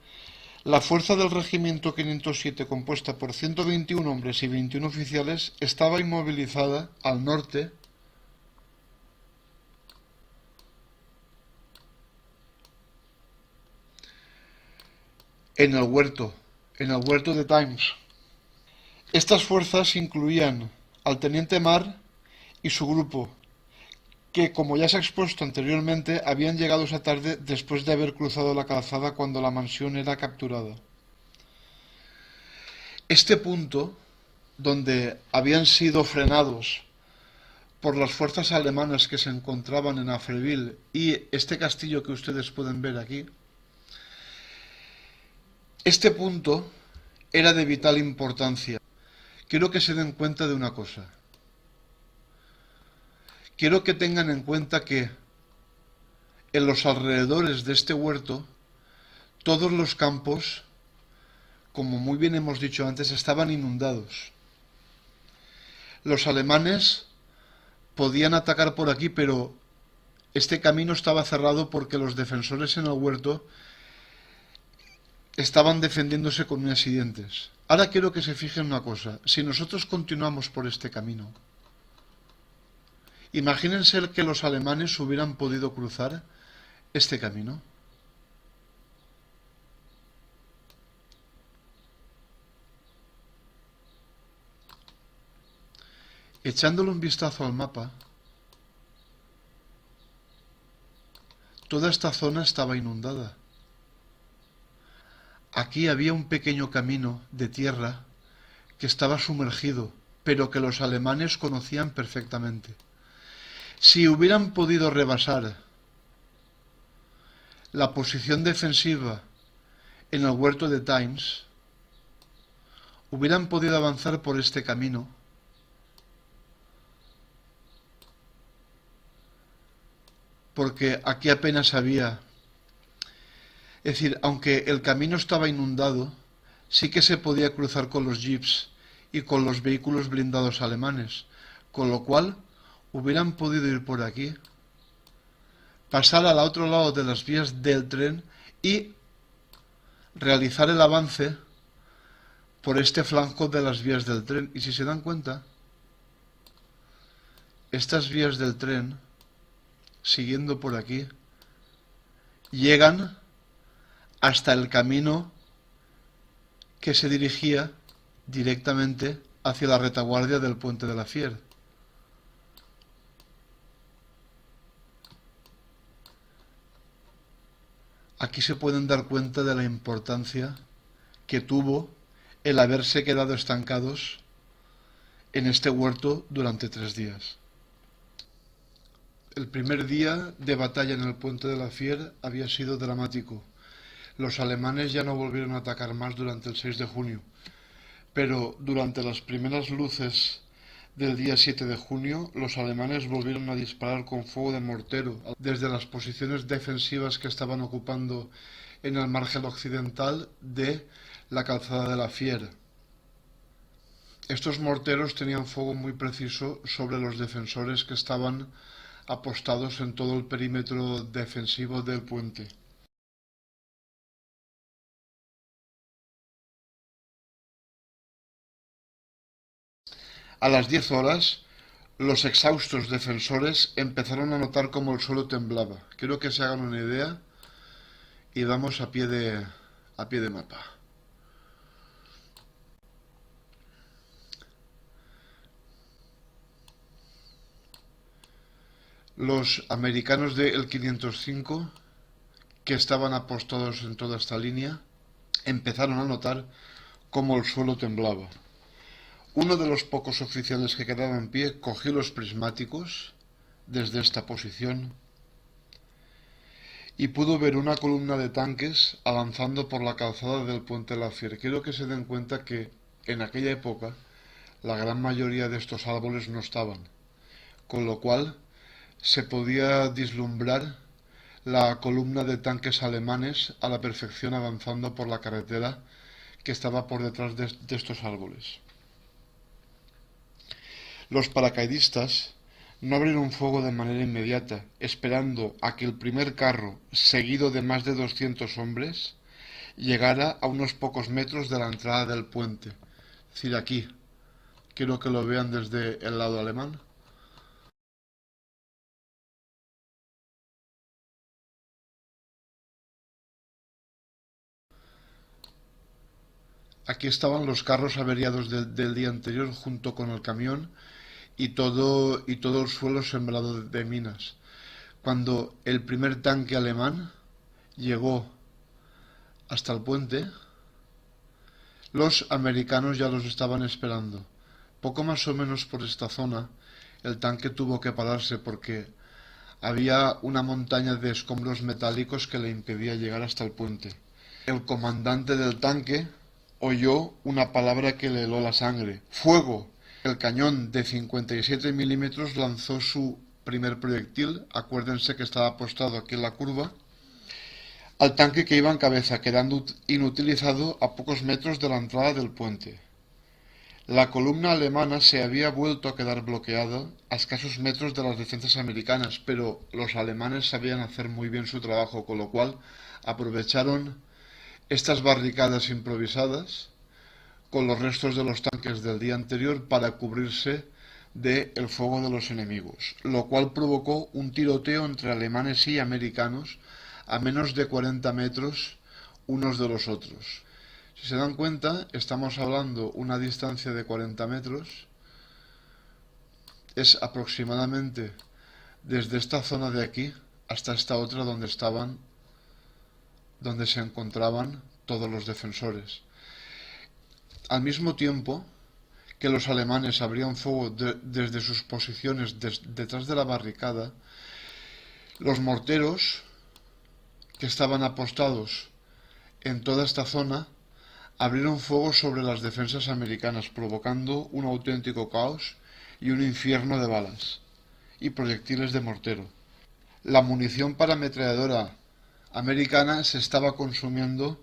la fuerza del regimiento 507, compuesta por 121 hombres y 21 oficiales, estaba inmovilizada al norte en el huerto de Times. Estas fuerzas incluían al teniente Marr y su grupo, que, como ya se ha expuesto anteriormente, habían llegado esa tarde después de haber cruzado la calzada cuando la mansión era capturada. Este punto donde habían sido frenados por las fuerzas alemanas que se encontraban en Afreville y este castillo que ustedes pueden ver aquí, este punto era de vital importancia. Quiero que se den cuenta de una cosa. Quiero que tengan en cuenta que en los alrededores de este huerto, todos los campos, como muy bien hemos dicho antes, estaban inundados. Los alemanes podían atacar por aquí, pero este camino estaba cerrado porque los defensores en el huerto estaban defendiéndose con uñas y dientes. Ahora quiero que se fijen una cosa. Si nosotros continuamos por este camino, imagínense que los alemanes hubieran podido cruzar este camino. Echándole un vistazo al mapa, toda esta zona estaba inundada. Aquí había un pequeño camino de tierra que estaba sumergido, pero que los alemanes conocían perfectamente. Si hubieran podido rebasar la posición defensiva en el huerto de Times, hubieran podido avanzar por este camino porque aquí apenas había. Es decir, aunque el camino estaba inundado, sí que se podía cruzar con los jeeps y con los vehículos blindados alemanes, con lo cual hubieran podido ir por aquí, pasar al otro lado de las vías del tren y realizar el avance por este flanco de las vías del tren. Y si se dan cuenta, estas vías del tren, siguiendo por aquí, llegan hasta el camino que se dirigía directamente hacia la retaguardia del puente de la Fier. Aquí se pueden dar cuenta de la importancia que tuvo el haberse quedado estancados en este huerto durante 3 días. El primer día de batalla en el puente de la Fier había sido dramático. Los alemanes ya no volvieron a atacar más durante el 6 de junio, pero durante las primeras luces del día 7 de junio, los alemanes volvieron a disparar con fuego de mortero desde las posiciones defensivas que estaban ocupando en el margen occidental de la calzada de la Fier. Estos morteros tenían fuego muy preciso sobre los defensores que estaban apostados en todo el perímetro defensivo del puente. A las 10 horas, los exhaustos defensores empezaron a notar cómo el suelo temblaba. Quiero que se hagan una idea y vamos a pie de mapa. Los americanos del 505, que estaban apostados en toda esta línea, empezaron a notar cómo el suelo temblaba. Uno de los pocos oficiales que quedaba en pie cogió los prismáticos desde esta posición y pudo ver una columna de tanques avanzando por la calzada del puente La Fier. Quiero que se den cuenta que en aquella época la gran mayoría de estos árboles no estaban, con lo cual se podía vislumbrar la columna de tanques alemanes a la perfección avanzando por la carretera que estaba por detrás de estos árboles. Los paracaidistas no abrieron fuego de manera inmediata, esperando a que el primer carro, seguido de más de 200 hombres, llegara a unos pocos metros de la entrada del puente. Es decir, aquí. Quiero que lo vean desde el lado alemán. Aquí estaban los carros averiados del día anterior junto con el camión y todo el suelo sembrado de minas. Cuando el primer tanque alemán llegó hasta el puente, los americanos ya los estaban esperando. Poco más o menos por esta zona, el tanque tuvo que pararse porque había una montaña de escombros metálicos que le impedía llegar hasta el puente. El comandante del tanque oyó una palabra que le heló la sangre: ¡fuego! El cañón de 57 milímetros lanzó su primer proyectil, acuérdense que estaba apostado aquí en la curva, al tanque que iba en cabeza, quedando inutilizado a pocos metros de la entrada del puente. La columna alemana se había vuelto a quedar bloqueada a escasos metros de las defensas americanas, pero los alemanes sabían hacer muy bien su trabajo, con lo cual aprovecharon estas barricadas improvisadas con los restos de los tanques del día anterior para cubrirse del fuego de los enemigos, lo cual provocó un tiroteo entre alemanes y americanos a menos de 40 metros unos de los otros. Si se dan cuenta, estamos hablando una distancia de 40 metros, es aproximadamente desde esta zona de aquí hasta esta otra donde se encontraban todos los defensores. Al mismo tiempo que los alemanes abrían fuego desde sus posiciones detrás de la barricada, los morteros que estaban apostados en toda esta zona abrieron fuego sobre las defensas americanas, provocando un auténtico caos y un infierno de balas y proyectiles de mortero. La munición para ametralladora americana se estaba consumiendo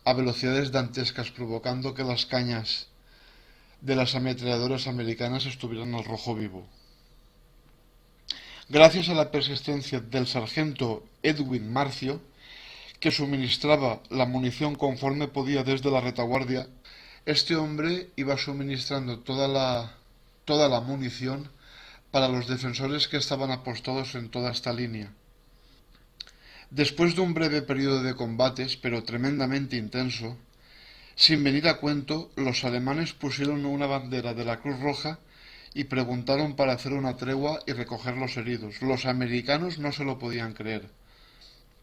a velocidades dantescas, provocando que las cañas de las ametralladoras americanas estuvieran al rojo vivo. Gracias a la persistencia del sargento Edwin Marcio, que suministraba la munición conforme podía desde la retaguardia, este hombre iba suministrando toda la munición para los defensores que estaban apostados en toda esta línea. Después de un breve periodo de combates, pero tremendamente intenso, sin venir a cuento, los alemanes pusieron una bandera de la Cruz Roja y preguntaron para hacer una tregua y recoger los heridos. Los americanos no se lo podían creer.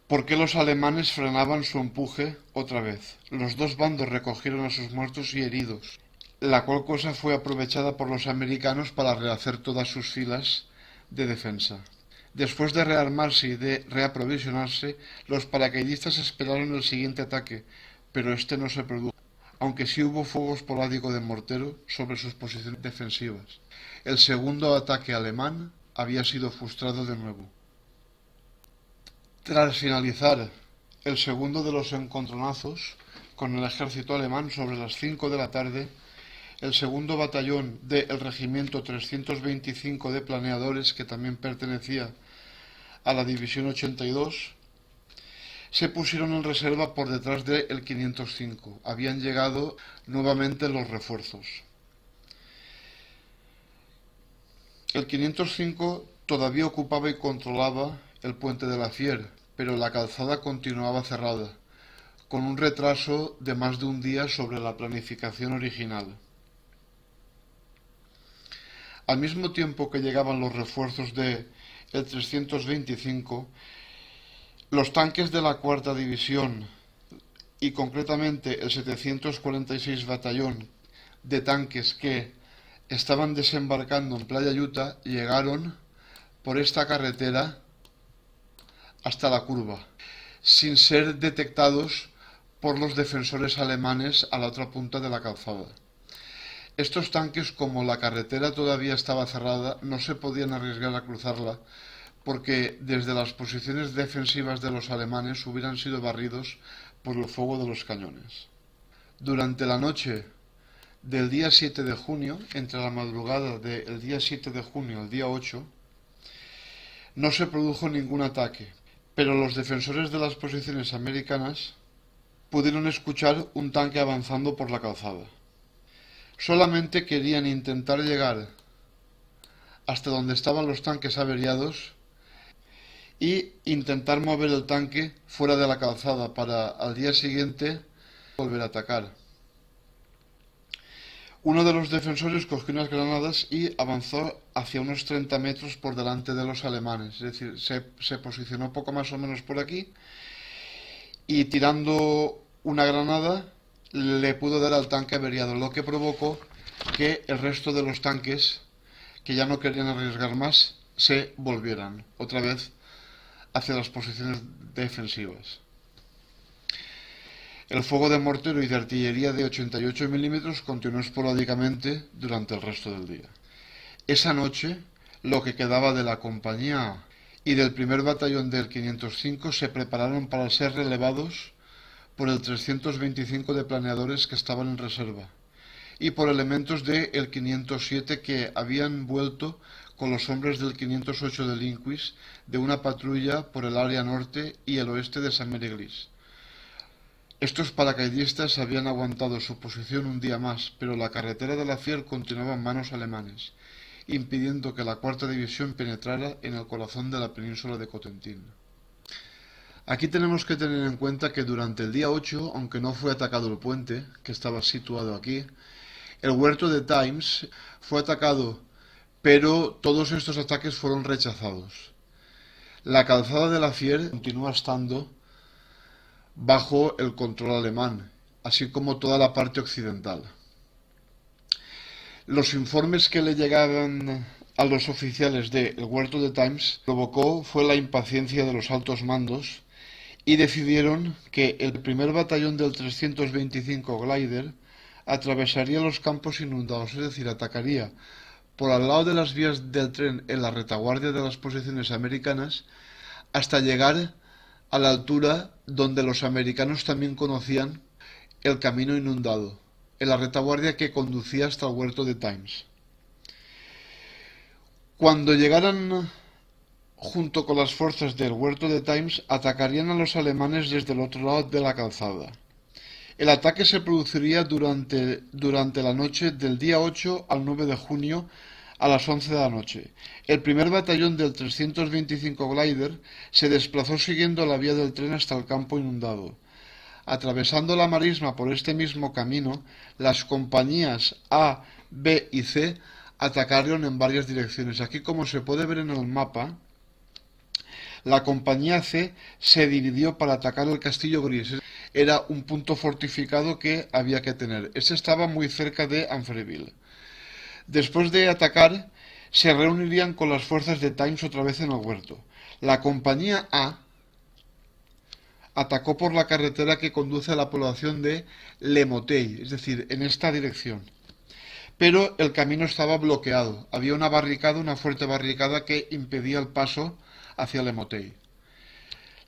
¿Por qué los alemanes frenaban su empuje otra vez? Los dos bandos recogieron a sus muertos y heridos, la cual cosa fue aprovechada por los americanos para rehacer todas sus filas de defensa. Después de rearmarse y de reaprovisionarse, los paracaidistas esperaron el siguiente ataque, pero este no se produjo, aunque sí hubo fuego esporádico de mortero sobre sus posiciones defensivas. El segundo ataque alemán había sido frustrado de nuevo. Tras finalizar el segundo de los encontronazos con el ejército alemán sobre las 5 de la tarde, el segundo batallón del regimiento 325 de planeadores, que también pertenecía a la división 82, se pusieron en reserva por detrás del 505. Habían llegado nuevamente los refuerzos. El 505 todavía ocupaba y controlaba el puente de la Fier, pero la calzada continuaba cerrada, con un retraso de más de un día sobre la planificación original. Al mismo tiempo que llegaban los refuerzos del 325, los tanques de la cuarta división y concretamente el 746 batallón de tanques que estaban desembarcando en Playa Utah llegaron por esta carretera hasta la curva, sin ser detectados por los defensores alemanes a la otra punta de la calzada. Estos tanques, como la carretera todavía estaba cerrada, no se podían arriesgar a cruzarla, porque desde las posiciones defensivas de los alemanes hubieran sido barridos por el fuego de los cañones. Durante la noche del día 7 de junio, entre la madrugada del día 7 de junio al día 8, no se produjo ningún ataque, pero los defensores de las posiciones americanas pudieron escuchar un tanque avanzando por la calzada. Solamente querían intentar llegar hasta donde estaban los tanques averiados y intentar mover el tanque fuera de la calzada para al día siguiente volver a atacar. Uno de los defensores cogió unas granadas y avanzó hacia unos 30 metros por delante de los alemanes, es decir, se posicionó poco más o menos por aquí y tirando una granada le pudo dar al tanque averiado, lo que provocó que el resto de los tanques, que ya no querían arriesgar más, se volvieran otra vez hacia las posiciones defensivas. El fuego de mortero y de artillería de 88 milímetros continuó esporádicamente durante el resto del día. Esa noche, lo que quedaba de la compañía A y del primer batallón del 505 se prepararon para ser relevados por el 325 de planeadores que estaban en reserva y por elementos del 507 que habían vuelto con los hombres del 508 de Linquis de una patrulla por el área norte y el oeste de San Mereglis. Estos paracaidistas habían aguantado su posición un día más, pero la carretera de la Fier continuaba en manos alemanes, impidiendo que la cuarta división penetrara en el corazón de la península de Cotentin. Aquí tenemos que tener en cuenta que durante el día 8, aunque no fue atacado el puente, que estaba situado aquí, el huerto de Times fue atacado, pero todos estos ataques fueron rechazados. La calzada de la Fier continúa estando bajo el control alemán, así como toda la parte occidental. Los informes que le llegaban a los oficiales del huerto de Times provocó fue la impaciencia de los altos mandos y decidieron que el primer batallón del 325 Glider atravesaría los campos inundados, es decir, atacaría por al lado de las vías del tren en la retaguardia de las posiciones americanas hasta llegar a la altura donde los americanos también conocían el camino inundado, en la retaguardia que conducía hasta el huerto de Times. Cuando llegaran junto con las fuerzas del huerto de Times, atacarían a los alemanes desde el otro lado de la calzada. El ataque se produciría durante la noche del día 8 al 9 de junio a las 11 de la noche. El primer batallón del 325 Glider se desplazó siguiendo la vía del tren hasta el campo inundado. Atravesando la marisma por este mismo camino, las compañías A, B y C atacaron en varias direcciones. Aquí, como se puede ver en el mapa, la compañía C se dividió para atacar el Castillo Gris. Era un punto fortificado que había que tener. Este estaba muy cerca de Amfreville. Después de atacar, se reunirían con las fuerzas de Times otra vez en el huerto. La compañía A atacó por la carretera que conduce a la población de Le Motey, es decir, en esta dirección. Pero el camino estaba bloqueado. Había una barricada, una fuerte barricada que impedía el paso hacia Le Motey.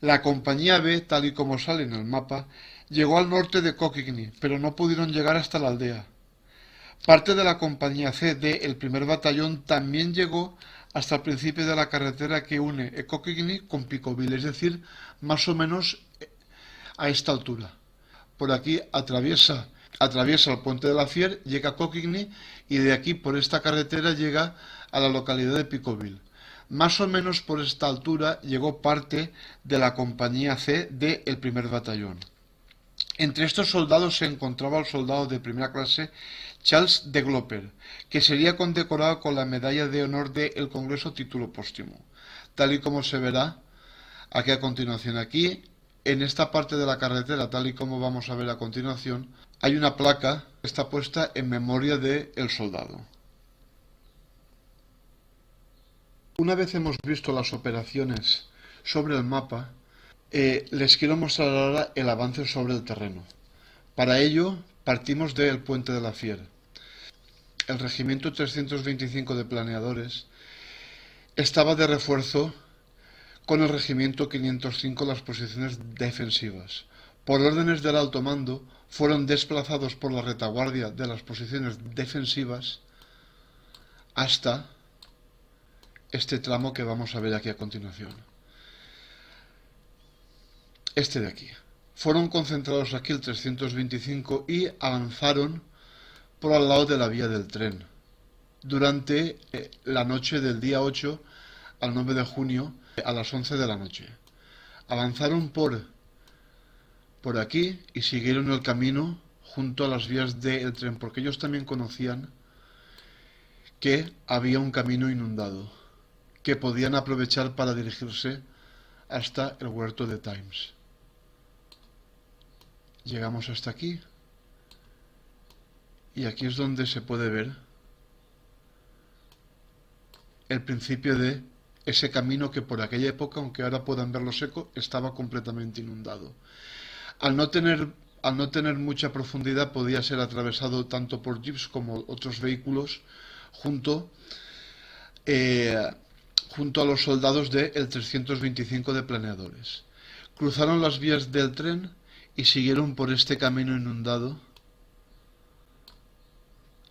La compañía B, tal y como sale en el mapa, llegó al norte de Coquigny, pero no pudieron llegar hasta la aldea. Parte de la compañía C del primer batallón también llegó hasta el principio de la carretera que une Coquigny con Picoville, es decir, más o menos a esta altura. Por aquí atraviesa el puente de la Fier, llega a Coquigny y de aquí por esta carretera llega a la localidad de Picoville. Más o menos por esta altura llegó parte de la compañía C del primer batallón. Entre estos soldados se encontraba el soldado de primera clase Charles de Gloper, que sería condecorado con la medalla de honor del Congreso título póstumo, tal y como se verá aquí a continuación. Aquí, en esta parte de la carretera, tal y como vamos a ver a continuación, hay una placa que está puesta en memoria del soldado. Una vez hemos visto las operaciones sobre el mapa, les quiero mostrar ahora el avance sobre el terreno. Para ello, partimos del puente de la Fier. El regimiento 325 de planeadores estaba de refuerzo con el regimiento 505 en las posiciones defensivas. Por órdenes del alto mando, fueron desplazados por la retaguardia de las posiciones defensivas hasta este tramo que vamos a ver aquí a continuación. Este de aquí. Fueron concentrados aquí el 325 y avanzaron por al lado de la vía del tren durante la noche del día 8 al 9 de junio a las 11 de la noche. Avanzaron por aquí y siguieron el camino junto a las vías del tren, porque ellos también conocían que había un camino inundado que podían aprovechar para dirigirse hasta el huerto de Times. Llegamos hasta aquí Y aquí es donde se puede ver el principio de ese camino que por aquella época, aunque ahora puedan verlo seco, estaba completamente inundado. Al no tener, al no tener mucha profundidad, podía ser atravesado tanto por jeeps como otros vehículos junto, eh, junto a los soldados del 325 de planeadores. Cruzaron las vías del tren y siguieron por este camino inundado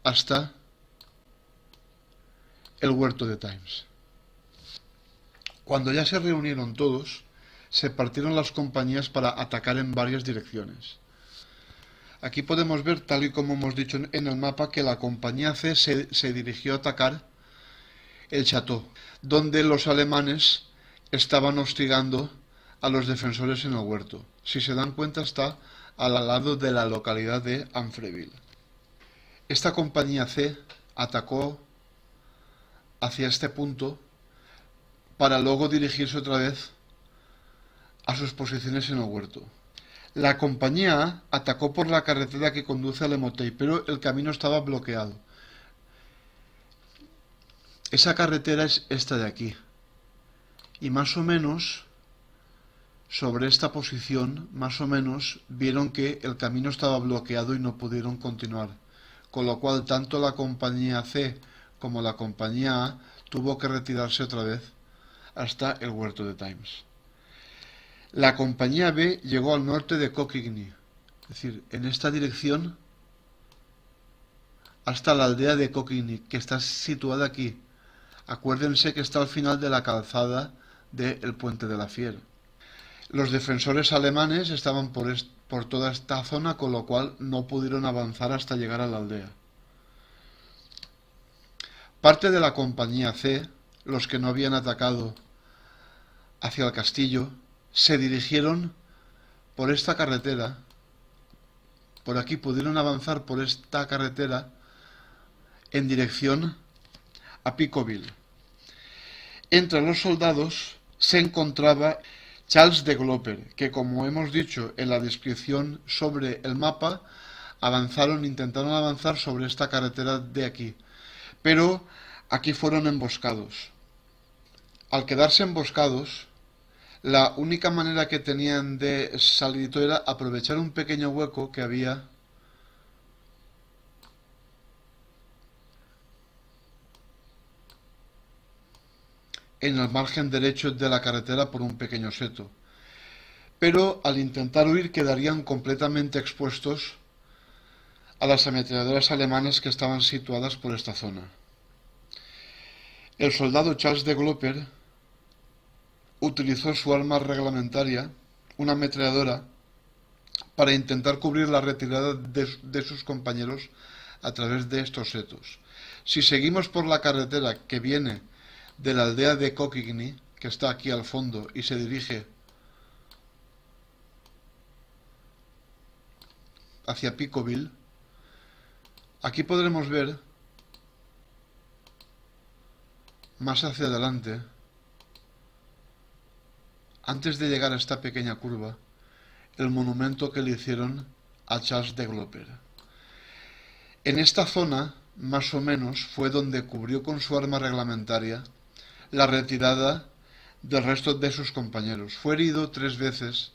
hasta el huerto de Times. Cuando ya se reunieron todos, se partieron las compañías para atacar en varias direcciones. Aquí podemos ver, tal y como hemos dicho en el mapa, que la compañía C se dirigió a atacar el Chateau, donde los alemanes estaban hostigando a los defensores en el huerto. Si se dan cuenta, está al lado de la localidad de Amfreville. Esta compañía C atacó hacia este punto para luego dirigirse otra vez a sus posiciones en el huerto. La compañía A atacó por la carretera que conduce a Le Motey, pero el camino estaba bloqueado. Esa carretera es esta de aquí. Y más o menos, sobre esta posición, más o menos, vieron que el camino estaba bloqueado y no pudieron continuar. Con lo cual, tanto la compañía C como la compañía A tuvo que retirarse otra vez hasta el huerto de Times. La compañía B llegó al norte de Coquigny, es decir, en esta dirección hasta la aldea de Coquigny, que está situada aquí. Acuérdense que está al final de la calzada del puente de la Fier. Los defensores alemanes estaban por toda esta zona, con lo cual no pudieron avanzar hasta llegar a la aldea. Parte de la compañía C, los que no habían atacado hacia el castillo, se dirigieron por esta carretera. Por aquí pudieron avanzar por esta carretera en dirección a Picoville. Entre los soldados se encontraba Charles de Gloper, que, como hemos dicho en la descripción sobre el mapa, intentaron avanzar sobre esta carretera de aquí, pero aquí fueron emboscados. Al quedarse emboscados, la única manera que tenían de salir era aprovechar un pequeño hueco que había en el margen derecho de la carretera por un pequeño seto. Pero al intentar huir quedarían completamente expuestos a las ametralladoras alemanas que estaban situadas por esta zona. El soldado Charles de Gloper utilizó su arma reglamentaria, una ametralladora, para intentar cubrir la retirada de sus compañeros a través de estos setos. Si seguimos por la carretera que viene de la aldea de Coquigny, que está aquí al fondo, y se dirige hacia Picoville, aquí podremos ver más hacia adelante, antes de llegar a esta pequeña curva, el monumento que le hicieron a Charles de Gloper. En esta zona, más o menos, fue donde cubrió con su arma reglamentaria la retirada del resto de sus compañeros. Fue herido 3 veces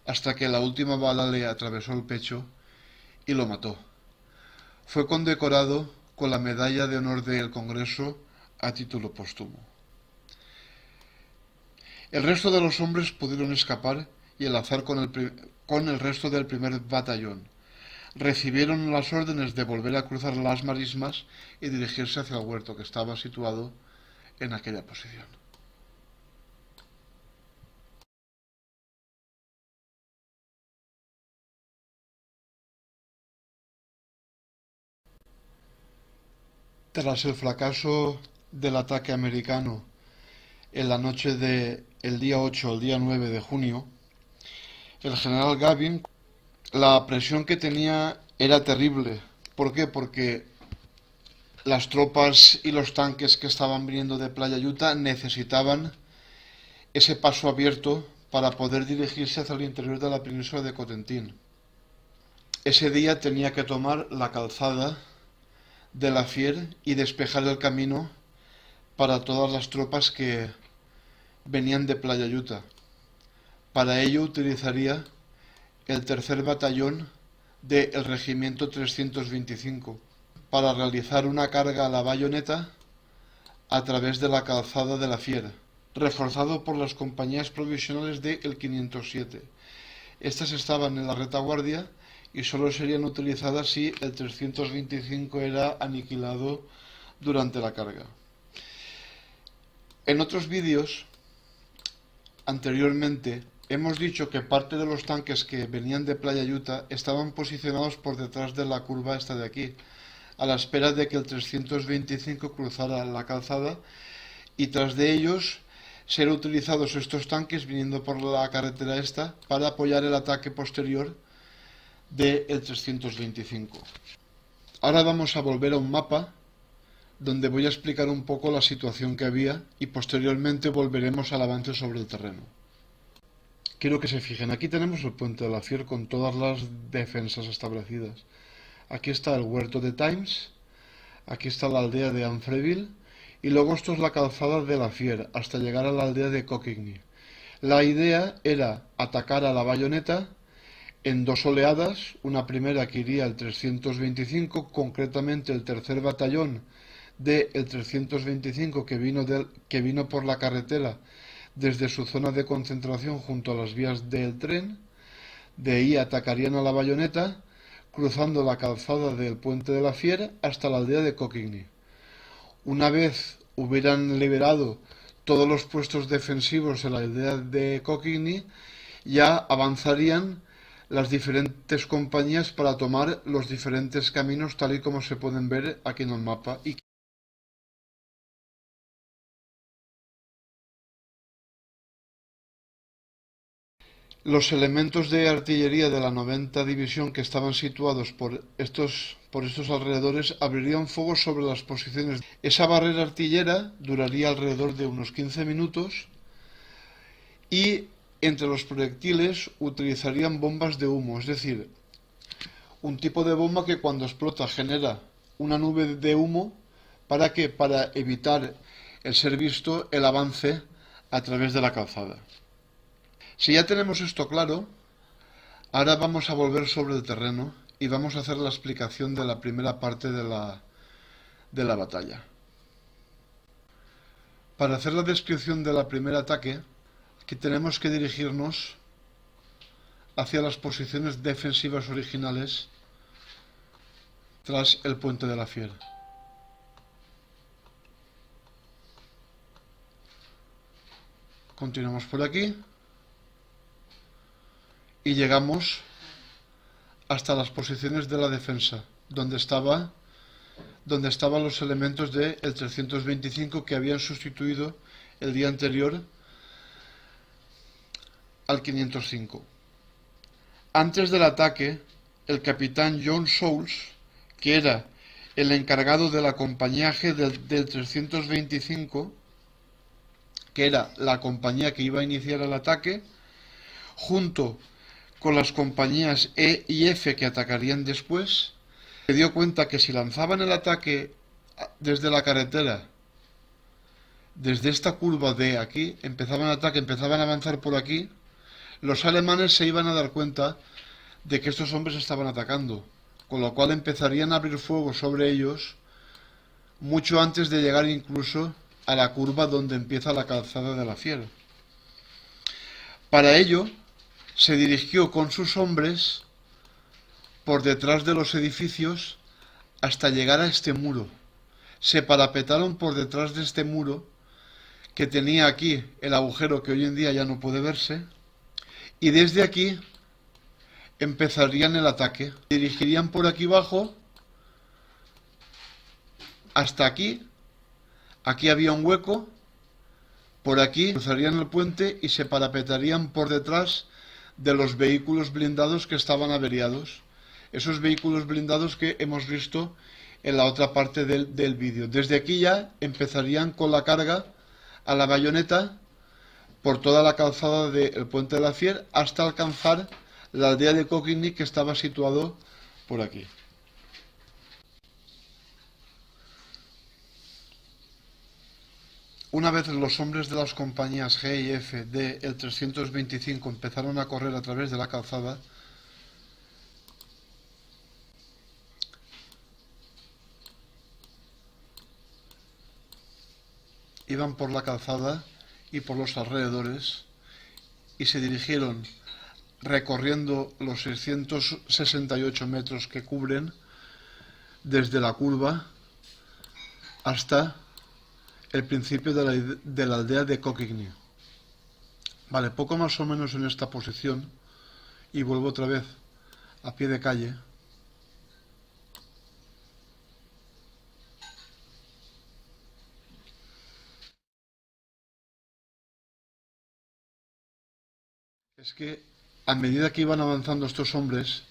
hasta que la última bala le atravesó el pecho y lo mató. Fue condecorado con la Medalla de Honor del Congreso a título póstumo. El resto de los hombres pudieron escapar y enlazar con el resto del primer batallón. Recibieron las órdenes de volver a cruzar las marismas y dirigirse hacia el huerto, que estaba situado en aquella posición. Tras el fracaso del ataque americano en la noche del día 8 al día 9 de junio, el general Gavin, la presión que tenía era terrible. ¿Por qué? Porque las tropas y los tanques que estaban viniendo de Playa Utah necesitaban ese paso abierto para poder dirigirse hacia el interior de la península de Cotentin. Ese día tenía que tomar la calzada de la Fier y despejar el camino para todas las tropas que venían de Playa Yuta. Para ello utilizaría el tercer batallón del regimiento 325 para realizar una carga a la bayoneta a través de la calzada de la Fiera, reforzado por las compañías provisionales del 507. Estas estaban en la retaguardia y solo serían utilizadas si el 325 era aniquilado durante la carga. En otros vídeos anteriormente hemos dicho que parte de los tanques que venían de Playa Yuta estaban posicionados por detrás de la curva esta de aquí, a la espera de que el 325 cruzara la calzada y tras de ellos ser utilizados estos tanques viniendo por la carretera esta para apoyar el ataque posterior del 325. Ahora vamos a volver a un mapa donde voy a explicar un poco la situación que había y posteriormente volveremos al avance sobre el terreno. Quiero que se fijen, aquí tenemos el puente de la Fier con todas las defensas establecidas. Aquí está el huerto de Times, aquí está la aldea de Anfreville y luego esto es la calzada de la Fier hasta llegar a la aldea de Coquigny. La idea era atacar a la bayoneta en dos oleadas, una primera que iría al 325, concretamente el tercer batallón del 325 que vino por la carretera desde su zona de concentración junto a las vías del tren. De ahí atacarían a la bayoneta cruzando la calzada del puente de la Fier hasta la aldea de Coquigny. Una vez hubieran liberado todos los puestos defensivos en la aldea de Coquigny, ya avanzarían las diferentes compañías para tomar los diferentes caminos tal y como se pueden ver aquí en el mapa. Los elementos de artillería de la 90 División que estaban situados por estos alrededores abrirían fuego sobre las posiciones. Esa barrera artillera duraría alrededor de unos 15 minutos y entre los proyectiles utilizarían bombas de humo, es decir, un tipo de bomba que cuando explota genera una nube de humo para evitar el ser visto el avance a través de la calzada. Si ya tenemos esto claro, ahora vamos a volver sobre el terreno y vamos a hacer la explicación de la primera parte de la batalla. Para hacer la descripción del primer ataque, aquí tenemos que dirigirnos hacia las posiciones defensivas originales tras el puente de la Fier. Continuamos por aquí y llegamos hasta las posiciones de la defensa, donde estaban los elementos del 325 que habían sustituido el día anterior al 505. Antes del ataque, el capitán John Soules, que era el encargado de la compañía G del 325, que era la compañía que iba a iniciar el ataque, junto con las compañías E y F que atacarían después, se dio cuenta que si lanzaban el ataque desde la carretera, desde esta curva de aquí, empezaban a avanzar por aquí, los alemanes se iban a dar cuenta de que estos hombres estaban atacando, con lo cual empezarían a abrir fuego sobre ellos mucho antes de llegar incluso a la curva donde empieza la calzada de la Fier. Para ello, se dirigió con sus hombres por detrás de los edificios hasta llegar a este muro. Se parapetaron por detrás de este muro que tenía aquí el agujero que hoy en día ya no puede verse y desde aquí empezarían el ataque. Dirigirían por aquí abajo hasta aquí. Aquí había un hueco. Por aquí cruzarían el puente y se parapetarían por detrás de los vehículos blindados que estaban averiados. Esos vehículos blindados que hemos visto en la otra parte del vídeo. Desde aquí ya empezarían con la carga a la bayoneta por toda la calzada del puente de la Fier hasta alcanzar la aldea de Coquigny, que estaba situado por aquí. Una vez los hombres de las compañías G y F de el 325 empezaron a correr a través de la calzada, iban por la calzada y por los alrededores y se dirigieron recorriendo los 668 metros que cubren desde la curva hasta el principio de la aldea de Coquigny. Vale, poco más o menos en esta posición, y vuelvo otra vez a pie de calle. Es que a medida que iban avanzando estos hombres,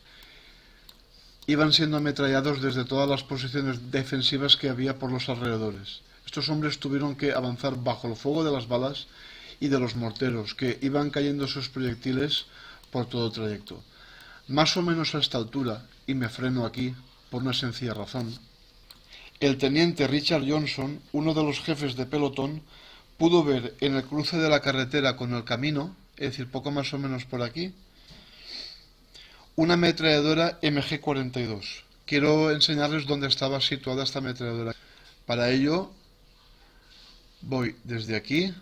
iban siendo ametrallados desde todas las posiciones defensivas que había por los alrededores. Estos hombres tuvieron que avanzar bajo el fuego de las balas y de los morteros, que iban cayendo sus proyectiles por todo el trayecto. Más o menos a esta altura, y me freno aquí por una sencilla razón, el teniente Richard Johnson, uno de los jefes de pelotón, pudo ver en el cruce de la carretera con el camino, es decir, poco más o menos por aquí, una ametralladora MG-42. Quiero enseñarles dónde estaba situada esta ametralladora. Para ello, voy desde aquí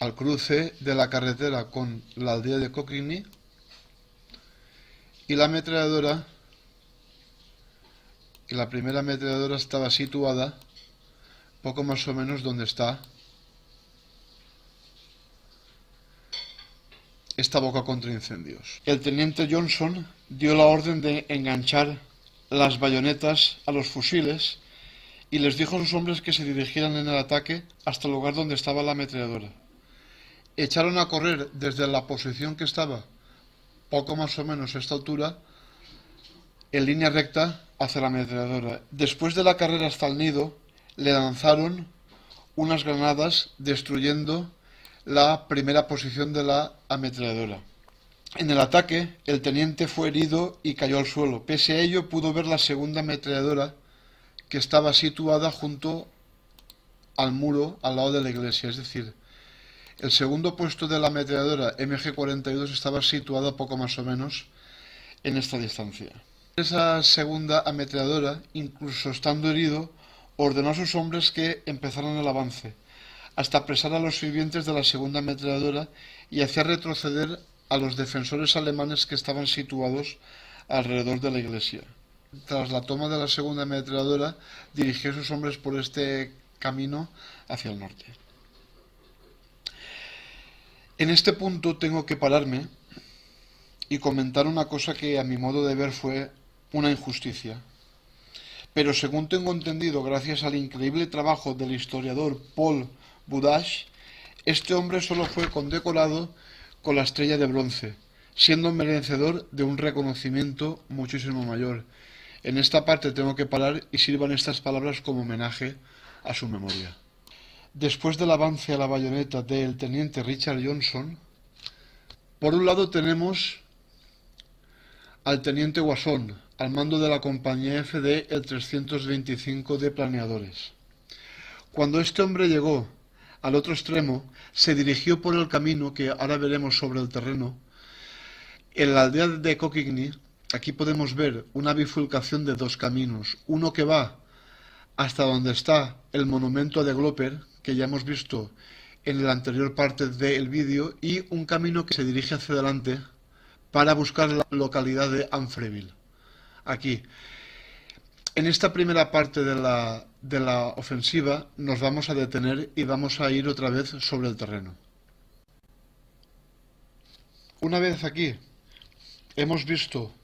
al cruce de la carretera con la aldea de Coquigny, y la ametralladora, y la primera ametralladora estaba situada poco más o menos donde está esta boca contra incendios. El teniente Johnson dio la orden de enganchar las bayonetas a los fusiles y les dijo a sus hombres que se dirigieran en el ataque hasta el lugar donde estaba la ametralladora. Echaron a correr desde la posición que estaba, poco más o menos a esta altura, en línea recta hacia la ametralladora. Después de la carrera hasta el nido, le lanzaron unas granadas destruyendo la primera posición de la ametralladora. En el ataque, el teniente fue herido y cayó al suelo. Pese a ello, pudo ver la segunda ametralladora que estaba situada junto al muro al lado de la iglesia. Es decir, el segundo puesto de la ametralladora MG-42 estaba situado poco más o menos en esta distancia. Esa segunda ametralladora, incluso estando herido, ordenó a sus hombres que empezaran el avance, hasta apresar a los sirvientes de la segunda ametralladora y hacer retroceder a los defensores alemanes que estaban situados alrededor de la iglesia. Tras la toma de la segunda ametralladora, dirigió a sus hombres por este camino hacia el norte. En este punto tengo que pararme y comentar una cosa que a mi modo de ver fue una injusticia. Pero según tengo entendido, gracias al increíble trabajo del historiador Paul Budash, este hombre solo fue condecorado con la estrella de bronce, siendo merecedor de un reconocimiento muchísimo mayor. En esta parte tengo que parar y sirvan estas palabras como homenaje a su memoria. Después del avance a la bayoneta del teniente Richard Johnson, por un lado tenemos al teniente Wasson, al mando de la compañía F de el 325 de planeadores. Cuando este hombre llegó al otro extremo, se dirigió por el camino que ahora veremos sobre el terreno. En la aldea de Coquigny, aquí podemos ver una bifurcación de dos caminos, uno que va hasta donde está el monumento a De Gloper, que ya hemos visto en la anterior parte del vídeo, y un camino que se dirige hacia adelante para buscar la localidad de Amfreville. Aquí. En esta primera parte de la ofensiva nos vamos a detener y vamos a ir otra vez sobre el terreno. Una vez aquí hemos visto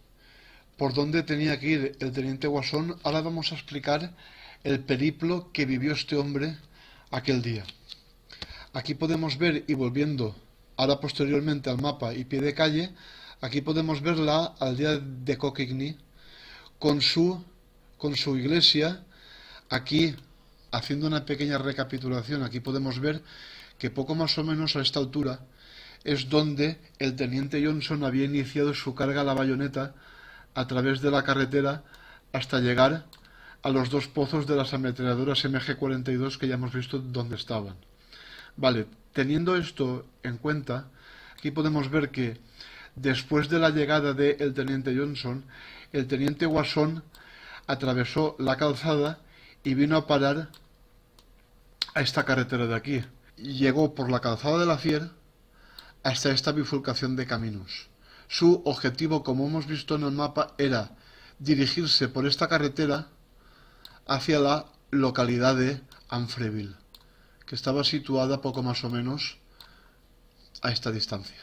por dónde tenía que ir el teniente Wasson, ahora vamos a explicar el periplo que vivió este hombre aquel día. Aquí podemos ver, y volviendo ahora posteriormente al mapa y pie de calle, aquí podemos ver la aldea de Coquigny con su iglesia. Aquí, haciendo una pequeña recapitulación, aquí podemos ver que poco más o menos a esta altura es donde el teniente Johnson había iniciado su carga a la bayoneta a través de la carretera hasta llegar a los dos pozos de las ametralladoras MG-42 que ya hemos visto dónde estaban. Vale, teniendo esto en cuenta, aquí podemos ver que después de la llegada del teniente Johnson, el teniente Wasson atravesó la calzada y vino a parar a esta carretera de aquí. Llegó por la calzada de la Fier hasta esta bifurcación de caminos. Su objetivo, como hemos visto en el mapa, era dirigirse por esta carretera hacia la localidad de Amfreville, que estaba situada poco más o menos a esta distancia.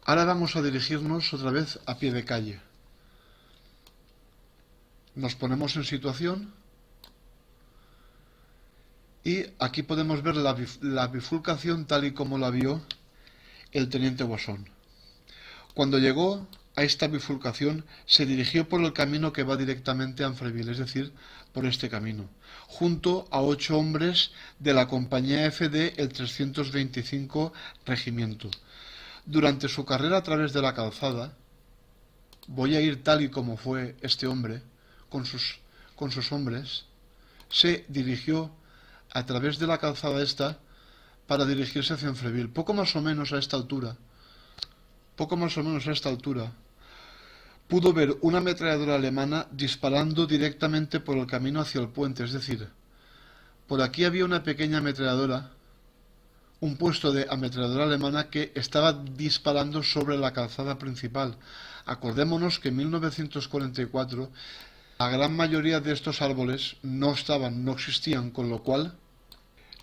Ahora vamos a dirigirnos otra vez a pie de calle. Nos ponemos en situación y aquí podemos ver la bifurcación tal y como la vio el teniente Wasson. Cuando llegó a esta bifurcación se dirigió por el camino que va directamente a Amfreville, es decir, por este camino, junto a 8 hombres de la compañía F del 325 Regimiento. Durante su carrera a través de la calzada, voy a ir tal y como fue este hombre, con sus hombres, se dirigió a través de la calzada esta para dirigirse hacia Amfreville. Poco más o menos a esta altura, pudo ver una ametralladora alemana disparando directamente por el camino hacia el puente, es decir, por aquí había una pequeña ametralladora, un puesto de ametralladora alemana que estaba disparando sobre la calzada principal. Acordémonos que en 1944 la gran mayoría de estos árboles no existían, con lo cual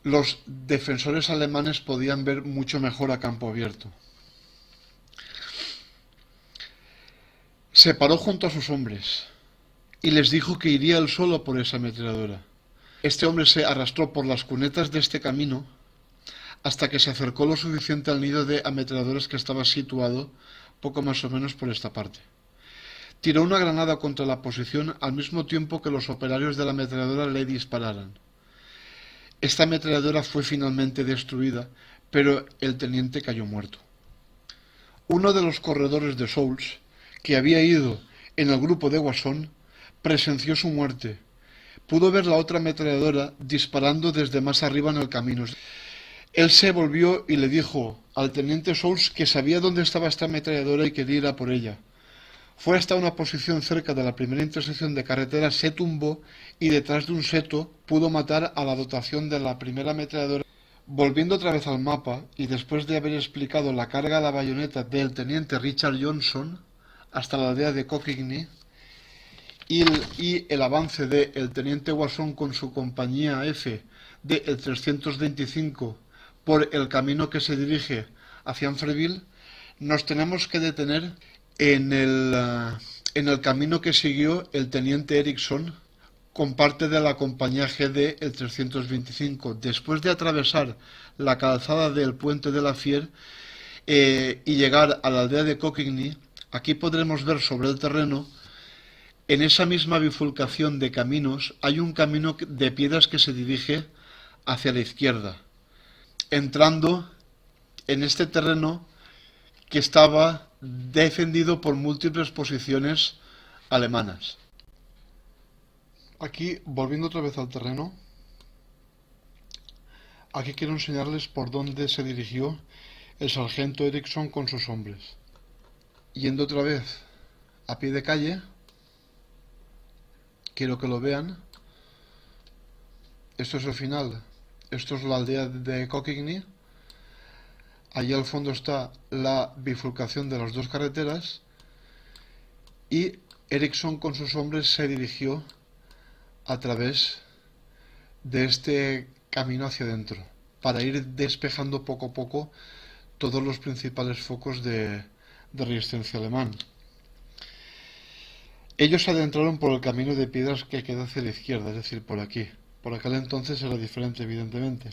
los defensores alemanes podían ver mucho mejor a campo abierto. Se paró junto a sus hombres y les dijo que iría él solo por esa ametralladora. Este hombre se arrastró por las cunetas de este camino hasta que se acercó lo suficiente al nido de ametralladoras que estaba situado poco más o menos por esta parte. Tiró una granada contra la posición al mismo tiempo que los operarios de la ametralladora le dispararan. Esta ametralladora fue finalmente destruida, pero el teniente cayó muerto. Uno de los corredores de Souls, que había ido en el grupo de Wasson, presenció su muerte. Pudo ver la otra ametralladora disparando desde más arriba en el camino. Él se volvió y le dijo al teniente Souls que sabía dónde estaba esta ametralladora y quería ir a por ella. Fue hasta una posición cerca de la primera intersección de carretera, se tumbó y detrás de un seto pudo matar a la dotación de la primera ametralladora. Volviendo otra vez al mapa y después de haber explicado la carga a la bayoneta del teniente Richard Johnson hasta la aldea de Cockney y el avance del teniente Wasson con su compañía F del 325 por el camino que se dirige hacia Amfreville, nos tenemos que detener en el camino que siguió el teniente Erickson con parte de la compañía GD el 325. Después de atravesar la calzada del puente de la Fier y llegar a la aldea de Cockney, aquí podremos ver sobre el terreno, en esa misma bifurcación de caminos, hay un camino de piedras que se dirige hacia la izquierda, entrando en este terreno que estaba defendido por múltiples posiciones alemanas. Aquí, volviendo otra vez al terreno, aquí quiero enseñarles por dónde se dirigió el sargento Erickson con sus hombres. Yendo otra vez a pie de calle, quiero que lo vean. Esto es el final. Esto es la aldea de Cockney. Allí al fondo está la bifurcación de las dos carreteras y Erickson con sus hombres se dirigió a través de este camino hacia adentro para ir despejando poco a poco todos los principales focos de resistencia alemán. Ellos se adentraron por el camino de piedras que queda hacia la izquierda, es decir, por aquí. Por aquel entonces era diferente, evidentemente.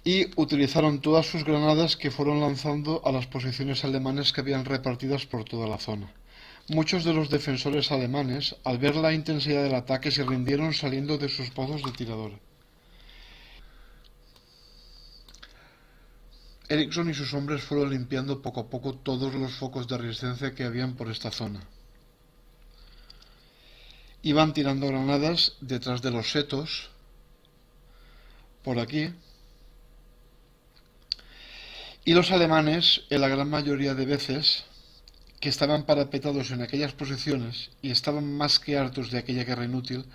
Y utilizaron todas sus granadas que fueron lanzando a las posiciones alemanas que habían repartidas por toda la zona. Muchos de los defensores alemanes, al ver la intensidad del ataque, se rindieron saliendo de sus pozos de tirador. Eriksson y sus hombres fueron limpiando poco a poco todos los focos de resistencia que habían por esta zona. Iban tirando granadas detrás de los setos, por aquí, y los alemanes, en la gran mayoría de veces, que estaban parapetados en aquellas posiciones y estaban más que hartos de aquella guerra inútil,